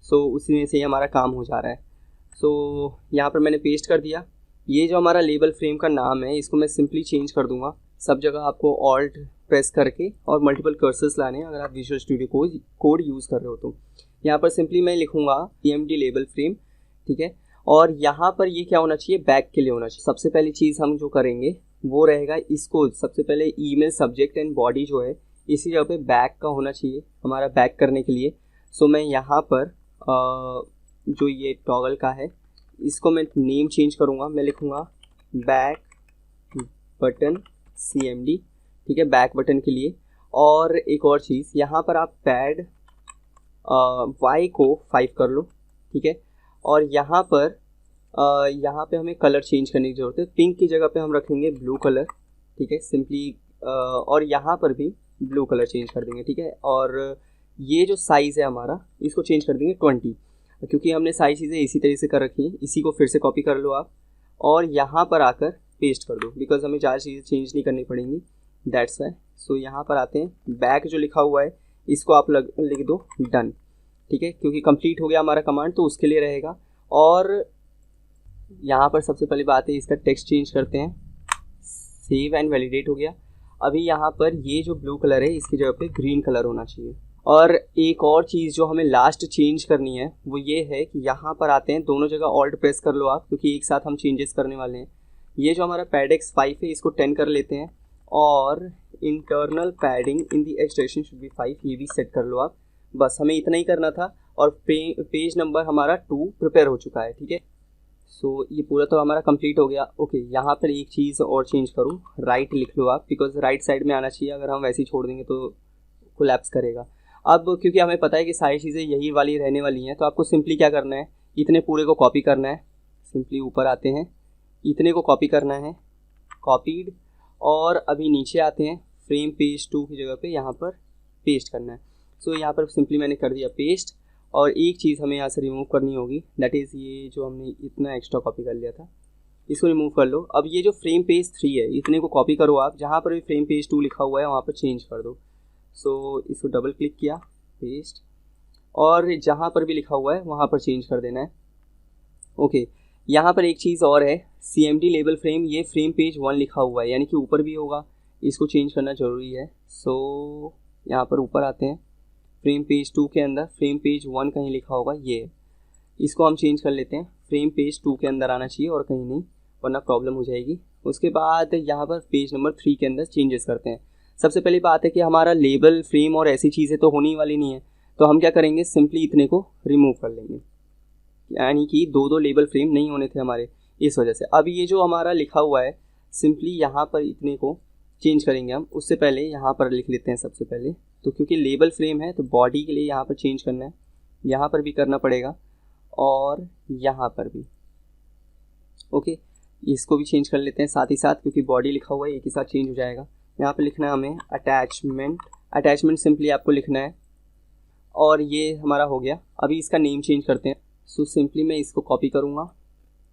सो उसी में से ही हमारा काम हो जा रहा है। सो यहाँ पर मैंने पेस्ट कर दिया। ये जो हमारा लेबल फ्रेम का नाम है इसको मैं सिंपली चेंज कर दूंगा। सब जगह आपको ऑल्ट प्रेस करके और मल्टीपल कर्सर्स लाने हैं अगर आप विजुअल स्टूडियो कोड यूज़ कर रहे हो तो। यहाँ पर सिंपली मैं लिखूँगा EMD लेबल फ्रेम, ठीक है। और यहाँ पर ये क्या होना चाहिए, बैक के लिए होना चाहिए। सबसे पहली चीज़ हम जो करेंगे वो रहेगा इसको सबसे पहले ईमेल सब्जेक्ट एंड बॉडी जो है इसी जगह पे बैक का होना चाहिए हमारा बैक करने के लिए। सो मैं यहाँ पर जो ये टॉगल का है इसको मैं नेम चेंज करूँगा। मैं लिखूँगा बैक बटन CMD, ठीक है, बैक बटन के लिए। और एक और चीज़ यहाँ पर आप पैड Y को 5 कर लो, ठीक है। और यहाँ पे हमें कलर चेंज करने की ज़रूरत है। पिंक की जगह पे हम रखेंगे ब्लू कलर, ठीक है, सिंपली। और यहाँ पर भी ब्लू कलर चेंज कर देंगे, ठीक है। और ये जो साइज़ है हमारा इसको चेंज कर देंगे 20, क्योंकि हमने सारी चीज़ें इसी तरीके से कर रखी हैं। इसी को फिर से कॉपी कर लो आप और यहाँ पर आकर पेस्ट कर दो, बिकॉज हमें ज़्यादा चीज़ें चेंज नहीं करनी पड़ेंगी, दैट्स वाई। सो यहाँ पर आते हैं, बैक जो लिखा हुआ है इसको आप लिख दो डन, ठीक है, क्योंकि कंप्लीट हो गया हमारा कमांड तो उसके लिए रहेगा। और यहाँ पर सबसे पहली बात है इसका टेक्स्ट चेंज करते हैं। सेव एंड वैलिडेट हो गया। अभी यहाँ पर ये जो ब्लू कलर है इसकी जगह पे ग्रीन कलर होना चाहिए। और एक और चीज़ जो हमें लास्ट चेंज करनी है वो ये है कि यहाँ पर आते हैं, दोनों जगह ऑल्ट प्रेस कर लो आप, क्योंकि एक साथ हम चेंजेस करने वाले हैं। ये जो हमारा पैडेक्स 5 है इसको 10 कर लेते हैं और internal padding in the edge direction should be 5, ये भी सेट कर लो आप। बस हमें इतना ही करना था और पेज नंबर हमारा 2 प्रिपेयर हो चुका है, ठीक है। सो ये पूरा तो हमारा कंप्लीट हो गया। ओके, यहाँ पर एक चीज़ और चेंज करूँ, राइट लिख लो आप, बिकॉज राइट साइड में आना चाहिए। अगर हम वैसे ही छोड़ देंगे तो कोलैप्स करेगा। अब क्योंकि हमें पता है कि सारी चीज़ें यही वाली रहने वाली हैं तो आपको सिंपली क्या करना है, इतने पूरे को कॉपी करना है। सिंपली ऊपर आते हैं, इतने को कॉपी करना है, कॉपीड। और अभी नीचे आते हैं, फ्रेम पेज 2 की जगह पे यहाँ पर पेस्ट करना है। सो यहाँ पर सिंपली मैंने कर दिया पेस्ट। और एक चीज़ हमें यहाँ से रिमूव करनी होगी, दैट इज़ ये जो हमने इतना एक्स्ट्रा कॉपी कर लिया था इसको रिमूव कर लो। अब ये जो फ्रेम पेज 3 है इतने को कॉपी करो आप, जहाँ पर भी फ्रेम पेज 2 लिखा हुआ है वहाँ पर चेंज कर दो। सो इसको डबल क्लिक किया, पेस्ट, और जहाँ पर भी लिखा हुआ है वहाँ पर चेंज कर देना है। ओके, यहाँ पर एक चीज़ और है, CMD लेबल फ्रेम, ये फ्रेम पेज 1 लिखा हुआ है यानी कि ऊपर भी होगा, इसको चेंज करना ज़रूरी है। सो यहाँ पर ऊपर आते हैं, फ्रेम पेज 2 के अंदर फ्रेम पेज 1 कहीं लिखा होगा, ये इसको हम चेंज कर लेते हैं। फ्रेम पेज 2 के अंदर आना चाहिए और कहीं नहीं, वरना प्रॉब्लम हो जाएगी। उसके बाद यहाँ पर पेज नंबर 3 के अंदर चेंजेस करते हैं। सबसे पहली बात है कि हमारा लेबल फ्रेम और ऐसी चीज़ें तो होने वाली नहीं है, तो हम क्या करेंगे, सिंपली इतने को रिमूव कर लेंगे, यानी कि 2 लेबल फ्रेम नहीं होने थे हमारे, इस वजह से। अब ये जो हमारा लिखा हुआ है सिंपली यहाँ पर इतने को चेंज करेंगे हम। उससे पहले यहाँ पर लिख लेते हैं सबसे पहले, तो क्योंकि लेबल फ्रेम है तो बॉडी के लिए यहाँ पर चेंज करना है, यहाँ पर भी करना पड़ेगा और यहाँ पर भी। ओके, इसको भी चेंज कर लेते हैं साथ ही साथ, क्योंकि बॉडी लिखा हुआ है एक ही साथ चेंज हो जाएगा। यहाँ पे लिखना है हमें अटैचमेंट सिंपली आपको लिखना है। और ये हमारा हो गया। अभी इसका नेम चेंज करते हैं। सो सिंपली मैं इसको कॉपी करूँगा,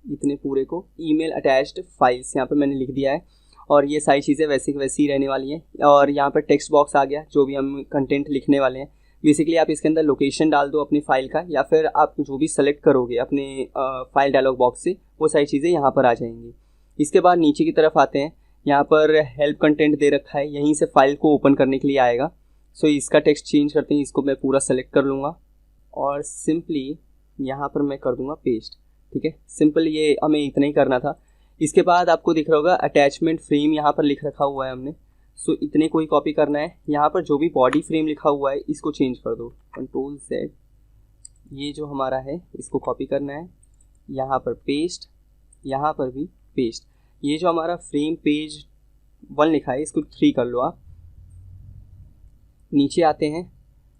इतने पूरे को, ईमेल अटैच्ड फाइल्स यहाँ पे मैंने लिख दिया है। और ये सारी चीज़ें वैसे की वैसी ही रहने वाली हैं। और यहाँ पर टेक्स्ट बॉक्स आ गया, जो भी हम कंटेंट लिखने वाले हैं। बेसिकली आप इसके अंदर लोकेशन डाल दो अपनी फ़ाइल का, या फिर आप जो भी सेलेक्ट करोगे अपने फाइल डायलॉग बॉक्स से, वो सारी चीज़ें यहाँ पर आ जाएंगी। इसके बाद नीचे की तरफ आते हैं, यहाँ पर हेल्प कंटेंट दे रखा है, यहीं से फाइल को ओपन करने के लिए आएगा। सो इसका टेक्स्ट चेंज करते हैं, इसको मैं पूरा सेलेक्ट कर लूँगा और सिंपली यहाँ पर मैं कर दूँगा पेस्ट, ठीक है। सिंपल ये हमें इतना ही करना था। इसके बाद आपको दिख रहा होगा अटैचमेंट फ्रेम यहाँ पर लिख रखा हुआ है हमने। सो इतने को ही कॉपी करना है। यहाँ पर जो भी बॉडी फ्रेम लिखा हुआ है इसको चेंज कर दो, Ctrl+Z। ये जो हमारा है इसको कॉपी करना है, यहाँ पर पेस्ट, यहाँ पर भी पेस्ट। ये जो हमारा फ्रेम पेज 1 लिखा है इसको 3 कर लो आप। नीचे आते हैं,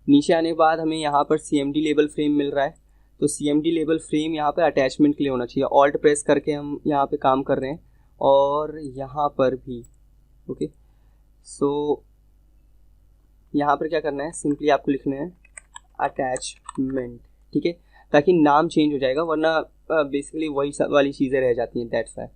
नीचे आने के बाद हमें यहाँ पर CMD लेबल फ्रेम मिल रहा है, तो CMD लेबल फ्रेम यहाँ पर अटैचमेंट के लिए होना चाहिए। ऑल्ट प्रेस करके हम यहाँ पे काम कर रहे हैं और यहाँ पर भी ओके। सो यहाँ पर क्या करना है, सिंपली आपको लिखना है अटैचमेंट, ठीक है, ताकि नाम चेंज हो जाएगा, वरना बेसिकली वही वाली चीज़ें रह जाती हैं। दैट्स वाई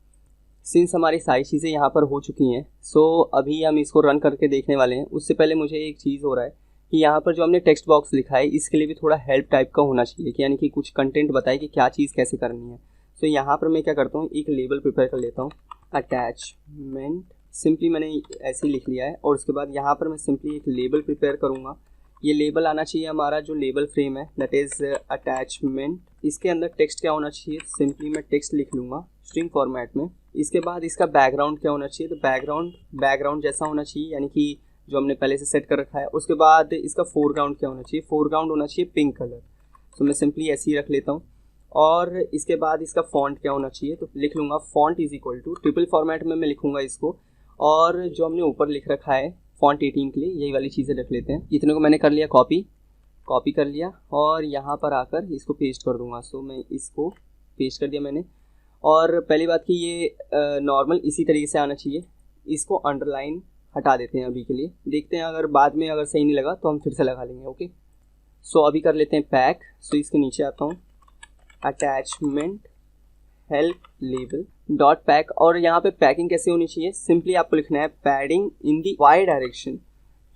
सिंस हमारी सारी चीज़ें यहाँ पर हो चुकी हैं, सो अभी हम इसको रन करके देखने वाले हैं। उससे पहले मुझे एक चीज़ हो रहा है कि यहाँ पर जो हमने टेक्स्ट बॉक्स लिखा है इसके लिए भी थोड़ा हेल्प टाइप का होना चाहिए, कि यानी कि कुछ कंटेंट बताए कि क्या चीज़ कैसे करनी है। सो यहाँ पर मैं क्या करता हूँ, एक लेबल प्रिपेयर कर लेता हूँ, अटैचमेंट। सिंपली मैंने ऐसे ही लिख लिया है और उसके बाद यहाँ पर मैं सिंपली एक लेबल प्रिपेयर करूँगा। ये लेबल आना चाहिए हमारा जो लेबल फ्रेम है, दैट इज़ अटैचमेंट। इसके अंदर टेक्स्ट क्या होना चाहिए, सिंपली मैं टेक्स्ट लिख लूँगा स्ट्रिंग फॉर्मेट में। इसके बाद इसका बैकग्राउंड क्या होना चाहिए, तो बैकग्राउंड जैसा होना चाहिए, यानी कि जो हमने पहले से सेट कर रखा है। उसके बाद इसका फोरग्राउंड क्या होना चाहिए, फोरग्राउंड होना चाहिए पिंक कलर। तो मैं सिंपली ऐसे ही रख लेता हूँ। और इसके बाद इसका फॉन्ट क्या होना चाहिए, तो लिख लूँगा font is equal to, triple format में मैं लिखूँगा इसको। और जो हमने ऊपर लिख रखा है फॉन्ट 18 के लिए, यही वाली चीज़ें रख लेते हैं। इतने को मैंने कर लिया कॉपी कर लिया और यहाँ पर आकर इसको पेस्ट कर दूँगा। सो मैं इसको पेस्ट कर दिया मैंने। और पहली बात कि ये नॉर्मल इसी तरीके से आना चाहिए। इसको अंडरलाइन हटा देते हैं अभी के लिए, देखते हैं अगर बाद में अगर सही नहीं लगा तो हम फिर से लगा लेंगे। ओके, सो अभी कर लेते हैं पैक। सो इसके नीचे आता हूँ, attachment help label dot pack. और यहाँ पे पैकिंग कैसे होनी चाहिए, सिंपली आपको लिखना है padding in the y direction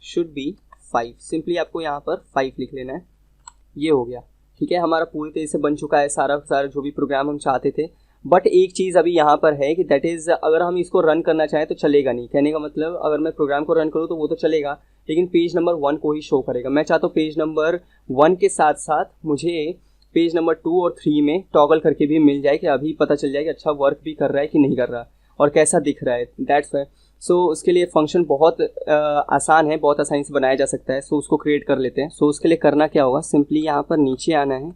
should be 5। Simply आपको यहाँ पर 5 लिख लेना है। ये हो गया, ठीक है। हमारा पूरी तरह से बन चुका है सारा जो भी प्रोग्राम हम चाहते थे। बट एक चीज़ अभी यहाँ पर है कि दैट इज़, अगर हम इसको रन करना चाहें तो चलेगा नहीं। कहने का मतलब अगर मैं प्रोग्राम को रन करूँ तो वो तो चलेगा, लेकिन पेज नंबर 1 को ही शो करेगा। मैं चाहता हूँ पेज नंबर 1 के साथ साथ मुझे पेज नंबर 2 और 3 में टॉगल करके भी मिल जाए, कि अभी पता चल जाए कि अच्छा वर्क भी कर रहा है कि नहीं कर रहा और कैसा दिख रहा है। दैट्स वाई सो उसके लिए फंक्शन बहुत आसान है, बहुत आसानी से बनाया जा सकता है। सो उसको क्रिएट कर लेते हैं। सो उसके लिए करना क्या होगा, सिंपली यहाँ पर नीचे आना है,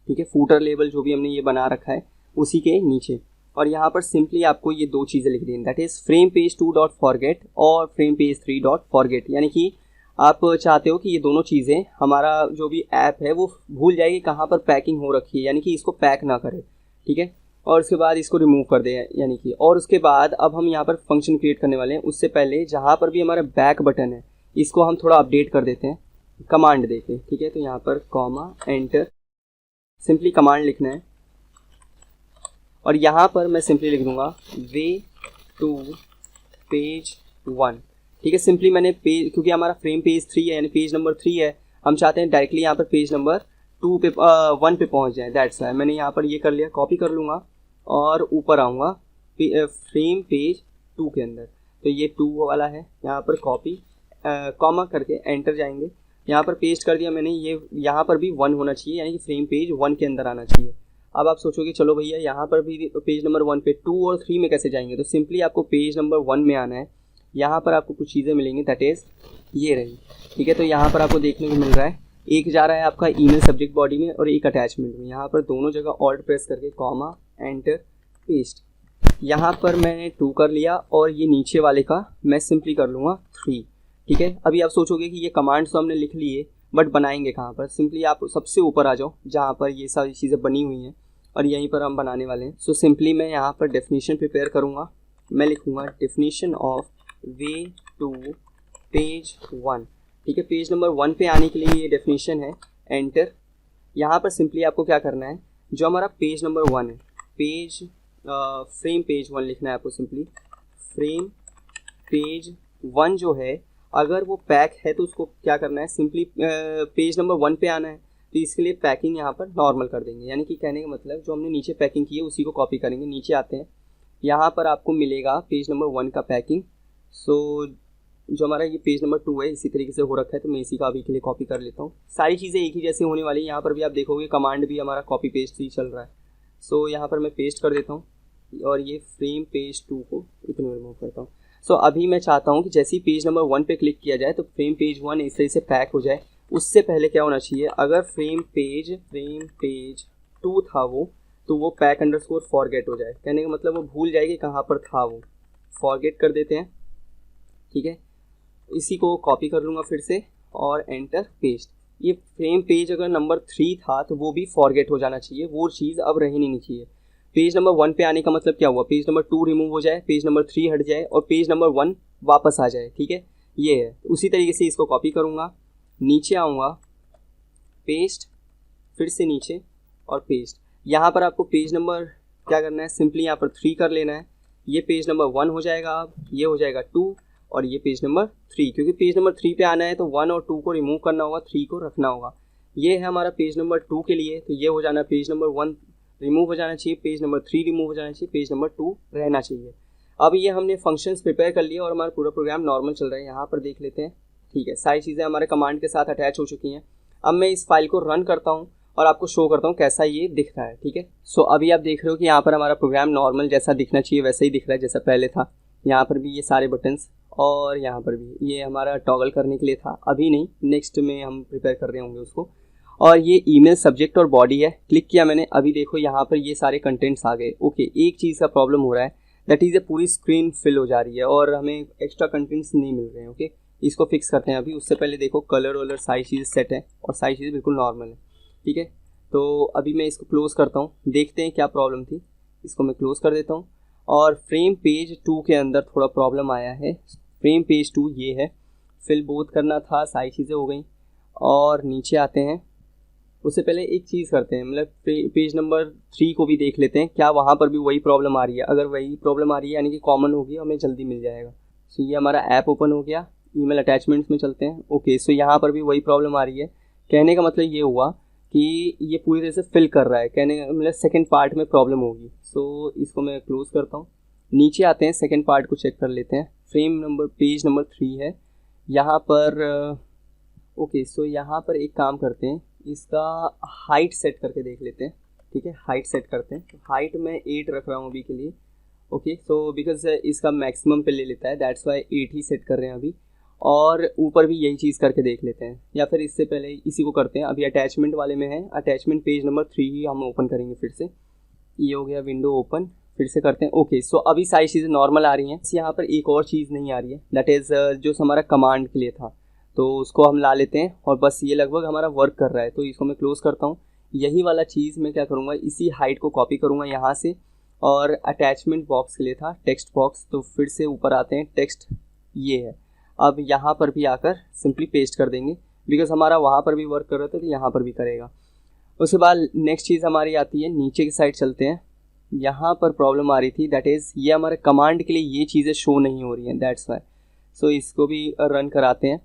ठीक है। फूटर लेबल जो भी हमने ये बना रखा है उसी के नीचे, और यहाँ पर सिंपली आपको ये 2 चीज़ें लिख देनी, that is frame page 2 dot forget और फ्रेम पेज 3 डॉट फॉरगेट। यानी कि आप चाहते हो कि ये दोनों चीज़ें हमारा जो भी ऐप है वो भूल जाएगी कहाँ पर पैकिंग हो रखी है, यानी कि इसको पैक ना करे, ठीक है। और उसके बाद इसको रिमूव कर दें, यानी कि। और उसके बाद अब हम यहाँ पर फंक्शन क्रिएट करने वाले हैं। उससे पहले जहाँ पर भी हमारा बैक बटन है इसको हम थोड़ा अपडेट कर देते हैं, कमांड देके, ठीक है। तो यहाँ पर कॉमा एंटर, सिंपली कमांड लिखना है और यहाँ पर मैं सिंपली लिख दूंगा वे टू पेज 1, ठीक है। सिंपली मैंने पेज, क्योंकि हमारा फ्रेम पेज 3 है यानी पेज नंबर 3 है, हम चाहते हैं डायरेक्टली यहाँ पर पेज नंबर 1 पे पहुँच जाए। दैट्स वाई मैंने यहाँ पर ये कर लिया, कॉपी कर लूँगा और ऊपर आऊँगा फ्रेम पेज 2 के अंदर। तो ये 2 वाला है, यहाँ पर कॉपी कॉमा करके एंटर जाएंगे, यहाँ पर पेस्ट कर दिया मैंने। ये यहाँ पर भी 1 होना चाहिए, यानी कि फ्रेम पेज 1 के अंदर आना चाहिए। अब आप सोचोगे चलो भैया यहाँ पर भी पेज नंबर 1 पे 2 और 3 में कैसे जाएंगे, तो सिंपली आपको पेज नंबर 1 में आना है। यहाँ पर आपको कुछ चीज़ें मिलेंगी, दैट इज़ ये रही, ठीक है। तो यहाँ पर आपको देखने को मिल रहा है, एक जा रहा है आपका ईमेल सब्जेक्ट बॉडी में और एक अटैचमेंट में। यहाँ पर दोनों जगह ऑल्ट प्रेस करके कॉमा एंटर पेस्ट, यहाँ पर मैंने 2 कर लिया और ये नीचे वाले का मैं सिंपली कर लूँगा 3, ठीक है। अभी आप सोचोगे कि ये कमांड्स तो हमने लिख लिए बट बनाएंगे कहाँ पर, सिंपली आप सबसे ऊपर आ जाओ जहाँ पर ये सारी चीज़ें बनी हुई हैं और यहीं पर हम बनाने वाले हैं। सो सिंपली मैं यहाँ पर डेफिनेशन प्रिपेयर करूँगा, मैं लिखूँगा definition of way to page 1, ठीक है। पेज नंबर 1 पे आने के लिए ये डेफिनेशन है, एंटर। यहाँ पर सिंपली आपको क्या करना है, जो हमारा पेज नंबर 1 है, फ्रेम पेज 1 लिखना है आपको। सिंपली फ्रेम पेज 1 जो है अगर वो पैक है तो उसको क्या करना है, सिंपली पेज नंबर 1 पे आना है। तो इसके लिए पैकिंग यहाँ पर नॉर्मल कर देंगे, यानी कि कहने का मतलब जो हमने नीचे पैकिंग की है उसी को कॉपी करेंगे। नीचे आते हैं, यहाँ पर आपको मिलेगा पेज नंबर 1 का पैकिंग। सो जो हमारा ये पेज नंबर 2 है इसी तरीके से हो रखा है, तो मैं इसी का अभी के लिए कॉपी कर लेता हूँ। सारी चीज़ें एक ही जैसे होने वाली है। यहाँ पर भी आप देखोगे कमांड भी हमारा कॉपी पेस्ट ही चल रहा है। सो यहाँ पर मैं पेस्ट कर देता हूँ और ये फ्रेम पेज 2 को इतने में रिमूव करता हूँ। सो अभी मैं चाहता हूँ कि जैसे ही पेज नंबर 1 पे क्लिक किया जाए तो फ्रेम पेज 1 इस तरह से पैक हो जाए। उससे पहले क्या होना चाहिए, अगर फ्रेम पेज 2 था वो, तो वो पैक अंडरस्कोर फॉरगेट हो जाए, कहने का मतलब वो भूल जाएगी कहाँ पर था, वो फॉरगेट कर देते हैं। ठीक है, इसी को कॉपी कर लूँगा फिर से और एंटर पेस्ट। ये फ्रेम पेज अगर नंबर 3 था तो वो भी फॉरगेट हो जाना चाहिए, वो चीज़ अब रही नहीं चाहिए। पेज नंबर 1 पे आने का मतलब क्या हुआ, पेज नंबर 2 रिमूव हो जाए, पेज नंबर 3 हट जाए और पेज नंबर 1 वापस आ जाए। ठीक है, ये है। उसी तरीके से इसको कॉपी करूँगा, नीचे आऊँगा, पेस्ट, फिर से नीचे और पेस्ट। यहाँ पर आपको पेज नंबर क्या करना है, सिंपली यहाँ पर 3 कर लेना है। ये पेज नंबर 1 हो जाएगा, अब ये हो जाएगा 2 और ये पेज नंबर 3, क्योंकि पेज नंबर 3 पे आना है तो 1 और 2 को रिमूव करना होगा, 3 को रखना होगा। ये है हमारा पेज नंबर 2 के लिए, तो ये हो जाना, पेज नंबर 1 रिमूव हो जाना चाहिए, पेज नंबर 3 रिमूव हो जाना चाहिए, पेज नंबर 2 रहना चाहिए। अब ये हमने फंक्शंस प्रिपेयर कर लिए और हमारा पूरा प्रोग्राम नॉर्मल चल रहा है। यहाँ पर देख लेते हैं। ठीक है, सारी चीज़ें हमारे कमांड के साथ अटैच हो चुकी हैं। अब मैं इस फाइल को रन करता हूँ और आपको शो करता हूँ कैसा ये दिख रहा है। ठीक है, सो अभी आप देख रहे हो कि यहाँ पर हमारा प्रोग्राम नॉर्मल जैसा दिखना चाहिए वैसा ही दिख रहा है जैसा पहले था। यहाँ पर भी ये सारे बटन्स और यहाँ पर भी ये हमारा टॉगल करने के लिए था, अभी नहीं, नेक्स्ट में हम प्रिपेयर कर रहे होंगे उसको। और ये ईमेल सब्जेक्ट और बॉडी है, क्लिक किया मैंने, अभी देखो यहाँ पर ये सारे कंटेंट्स आ गए। ओके, एक चीज़ का प्रॉब्लम हो रहा है, दैट इज़ पूरी स्क्रीन फिल हो जा रही है और हमें एक्स्ट्रा कंटेंट्स नहीं मिल रहे हैं। ओके, इसको फिक्स करते हैं अभी। उससे पहले देखो कलर वलर सारी चीज़ें सेट है और सारी चीज़ें बिल्कुल नॉर्मल है। ठीक है, तो अभी मैं इसको क्लोज़ करता हूँ, देखते हैं क्या प्रॉब्लम थी। इसको मैं क्लोज़ कर देता हूँ और फ्रेम पेज 2 के अंदर थोड़ा प्रॉब्लम आया है। फ्रेम पेज 2 ये है, फिल बोथ करना था, सारी चीज़ें हो गई। और नीचे आते हैं, उससे पहले एक चीज़ करते हैं, मतलब पेज नंबर 3 को भी देख लेते हैं, क्या वहाँ पर भी वही प्रॉब्लम आ रही है। अगर वही प्रॉब्लम आ रही है यानी कि कॉमन होगी, हमें जल्दी मिल जाएगा। सो ये हमारा ऐप ओपन हो गया, ईमेल अटैचमेंट्स में चलते हैं। ओके, सो यहाँ पर भी वही प्रॉब्लम आ रही है। कहने का मतलब ये हुआ कि ये पूरी तरह से फिल कर रहा है, कहने का मतलब सेकेंड पार्ट में प्रॉब्लम होगी। सो इसको मैं क्लोज़ करता हूँ, नीचे आते हैं, सेकेंड पार्ट को चेक कर लेते हैं। फ्रेम नंबर पेज नंबर 3 है यहाँ पर। ओके, सो यहाँ पर एक काम करते हैं, इसका हाइट सेट करके देख लेते हैं। ठीक है, हाइट सेट करते हैं। हाइट मैं 8 रख रहा हूँ अभी के लिए। ओके, सो बिकॉज इसका मैक्सिमम पे ले लेता है, दैट्स वाई 8 ही सेट कर रहे हैं अभी। और ऊपर भी यही चीज़ करके देख लेते हैं, या फिर इससे पहले इसी को करते हैं। अभी अटैचमेंट वाले में है, अटैचमेंट पेज नंबर 3 ही हम ओपन करेंगे फिर से। ये हो गया विंडो ओपन, फिर से करते हैं। ओके, सो अभी सारी चीज़ें नॉर्मल आ रही हैं। यहाँ पर एक और चीज़ नहीं आ रही है, दैट इज़ जो हमारा कमांड के लिए था, तो उसको हम ला लेते हैं और बस ये लगभग हमारा वर्क कर रहा है। तो इसको मैं क्लोज़ करता हूँ। यही वाला चीज़ मैं क्या करूँगा, इसी हाइट को कॉपी करूँगा यहाँ से, और अटैचमेंट बॉक्स के लिए था टेक्स्ट बॉक्स, तो फिर से ऊपर आते हैं, टेक्स्ट ये है। अब यहाँ पर भी आकर सिंपली पेस्ट कर देंगे, बिकॉज हमारा वहाँ पर भी वर्क कर रहा था तो यहाँ पर भी करेगा। उसके बाद नेक्स्ट चीज़ हमारी आती है, नीचे की साइड चलते हैं। यहाँ पर प्रॉब्लम आ रही थी, दैट इज़ ये हमारे कमांड के लिए ये चीज़ें शो नहीं हो रही हैं, दैट्स वाई। सो इसको भी रन कराते हैं।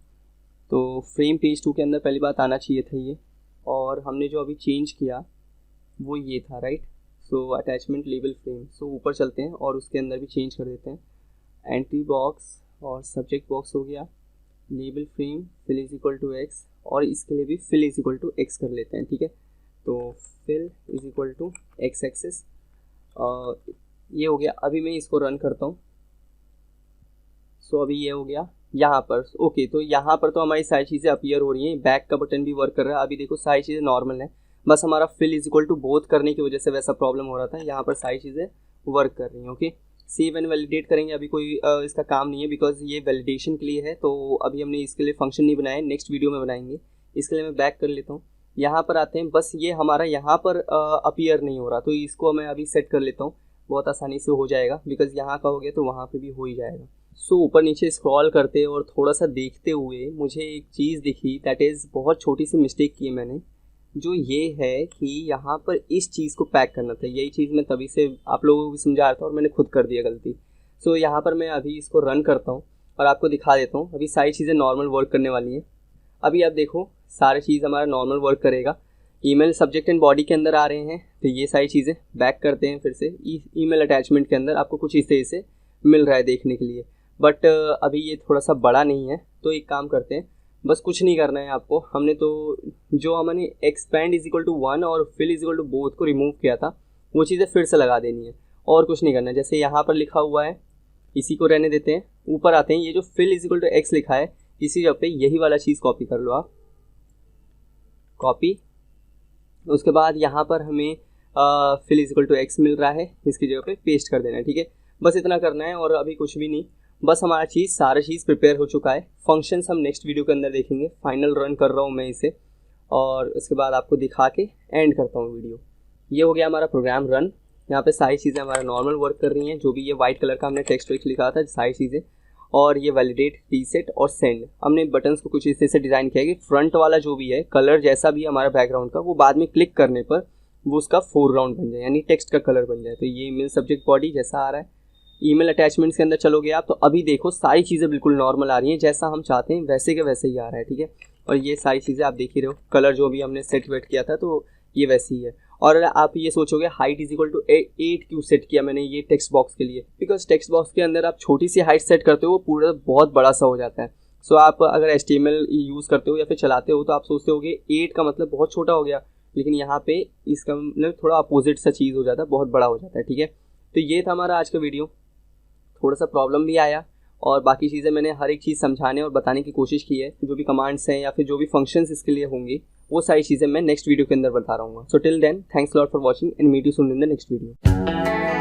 तो फ्रेम पेज 2 के अंदर पहली बात आना चाहिए था ये, और हमने जो अभी चेंज किया वो ये था, राइट। सो अटैचमेंट लेबल फ्रेम, सो ऊपर चलते हैं और उसके अंदर भी चेंज कर देते हैं। एंट्री बॉक्स और सब्जेक्ट बॉक्स हो गया, label frame fill is equal to x, और इसके लिए भी fill is equal to x कर लेते हैं। ठीक है, तो fill is equal to x access, ये हो गया। अभी मैं इसको रन करता हूँ। सो अभी ये हो गया यहाँ पर। ओके, तो यहाँ पर तो हमारी सारी चीज़ें अपीयर हो रही हैं, बैक का बटन भी वर्क कर रहा है। अभी देखो सारी चीज़ें नॉर्मल है, बस हमारा fill is equal to both करने की वजह से वैसा प्रॉब्लम हो रहा था। यहाँ पर सारी चीज़ें वर्क कर रही हैं। ओके, सेव एंड वैलिडेट करेंगे, अभी कोई इसका काम नहीं है, बिकॉज ये वैलिडेशन के लिए है। तो अभी हमने इसके लिए फंक्शन नहीं बनाया, नेक्स्ट वीडियो में बनाएंगे। इसके लिए मैं बैक कर लेता हूँ, यहाँ पर आते हैं। बस ये हमारा यहाँ पर अपीयर नहीं हो रहा, तो इसको मैं अभी सेट कर लेता हूँ, बहुत आसानी से हो जाएगा, बिकॉज यहाँ का हो गया तो वहाँ पर भी हो ही जाएगा। सो ऊपर नीचे स्क्रॉल करते और थोड़ा सा देखते हुए मुझे एक चीज़ दिखी, दैट इज़ बहुत छोटी सी मिस्टेक की है मैंने, जो ये है कि यहाँ पर इस चीज़ को पैक करना था। यही चीज़ मैं तभी से आप लोगों को भी समझा रहा था और मैंने खुद कर दिया गलती। सो यहाँ पर मैं अभी इसको रन करता हूँ और आपको दिखा देता हूँ। अभी सारी चीज़ें नॉर्मल वर्क करने वाली हैं। अभी आप देखो सारी चीज़ हमारा नॉर्मल वर्क करेगा। ईमेल सब्जेक्ट एंड बॉडी के अंदर आ रहे हैं, तो ये सारी चीज़ें बैक करते हैं फिर से। ईमेल अटैचमेंट के अंदर आपको कुछ इस तरह से मिल रहा है देखने के लिए, बट अभी ये थोड़ा सा बड़ा नहीं है, तो एक काम करते हैं, बस कुछ नहीं करना है आपको। हमने तो जो हमने एक्सपैंड इज इक्वल टू 1 और fill is equal to both को रिमूव किया था, वो चीज़ें फिर से लगा देनी है और कुछ नहीं करना है। जैसे यहाँ पर लिखा हुआ है, इसी को रहने देते हैं। ऊपर आते हैं, ये जो fill is equal to x लिखा है, इसी जगह पे यही वाला चीज़ कॉपी कर लो आप, कॉपी। उसके बाद यहाँ पर हमें fill is equal to X मिल रहा है, इसकी जगह पे पेस्ट कर देना है। ठीक है, बस इतना करना है और अभी कुछ भी नहीं, बस हमारा सारा चीज़ प्रिपेयर हो चुका है। फंक्शंस हम नेक्स्ट वीडियो के अंदर देखेंगे। फाइनल रन कर रहा हूँ मैं इसे और उसके बाद आपको दिखा के एंड करता हूँ वीडियो। ये हो गया हमारा प्रोग्राम रन। यहाँ पे सारी चीज़ें हमारा नॉर्मल वर्क कर रही हैं, जो भी ये वाइट कलर का हमने टेक्स्ट वेक्स्ट लिखा था सारी चीज़ें, और ये वैलिडेट, रीसेट और सेंड। हमने बटन्स को कुछ इस तरह से डिज़ाइन किया है कि फ्रंट वाला जो भी है कलर जैसा भी हमारा बैकग्राउंड का, वो बाद में क्लिक करने पर वो उसका फोरग्राउंड बन जाए, यानी टेक्स्ट का कलर बन जाए। तो ये ईमेल सब्जेक्ट बॉडी जैसा आ रहा है। ईमेल अटैचमेंट्स के अंदर चलोगे आप तो अभी देखो सारी चीज़ें बिल्कुल नॉर्मल आ रही हैं, जैसा हम चाहते हैं वैसे के वैसे ही आ रहा है। ठीक है, और ये सारी चीज़ें आप देख ही रहे हो, कलर जो भी हमने सेट वेट किया था तो ये वैसे ही है। और आप ये सोचोगे हाइट इज इक्वल टू 8 क्यों सेट किया मैंने ये टेक्स्ट बॉक्स के लिए, बिकॉज टेक्स्ट बॉक्स के अंदर आप छोटी सी हाइट सेट करते हो वो पूरा बहुत बड़ा सा हो जाता है। सो आप अगर HTML यूज़ करते हो या फिर चलाते हो तो आप सोचते हो कि 8 का मतलब बहुत छोटा हो गया, लेकिन यहाँ पे इसका मतलब थोड़ा अपोजिट सा चीज़ हो जाता है, बहुत बड़ा हो जाता है। ठीक है, तो ये था हमारा आज का वीडियो। थोड़ा सा प्रॉब्लम भी आया और बाकी चीज़ें मैंने हर एक चीज़ समझाने और बताने की कोशिश की है। जो भी कमांड्स हैं या फिर जो भी फंक्शंस इसके लिए होंगे वो सारी चीज़ें मैं नेक्स्ट वीडियो के अंदर बता रहा हूँ। So till then thanks lot for watching and meet you soon in the next video.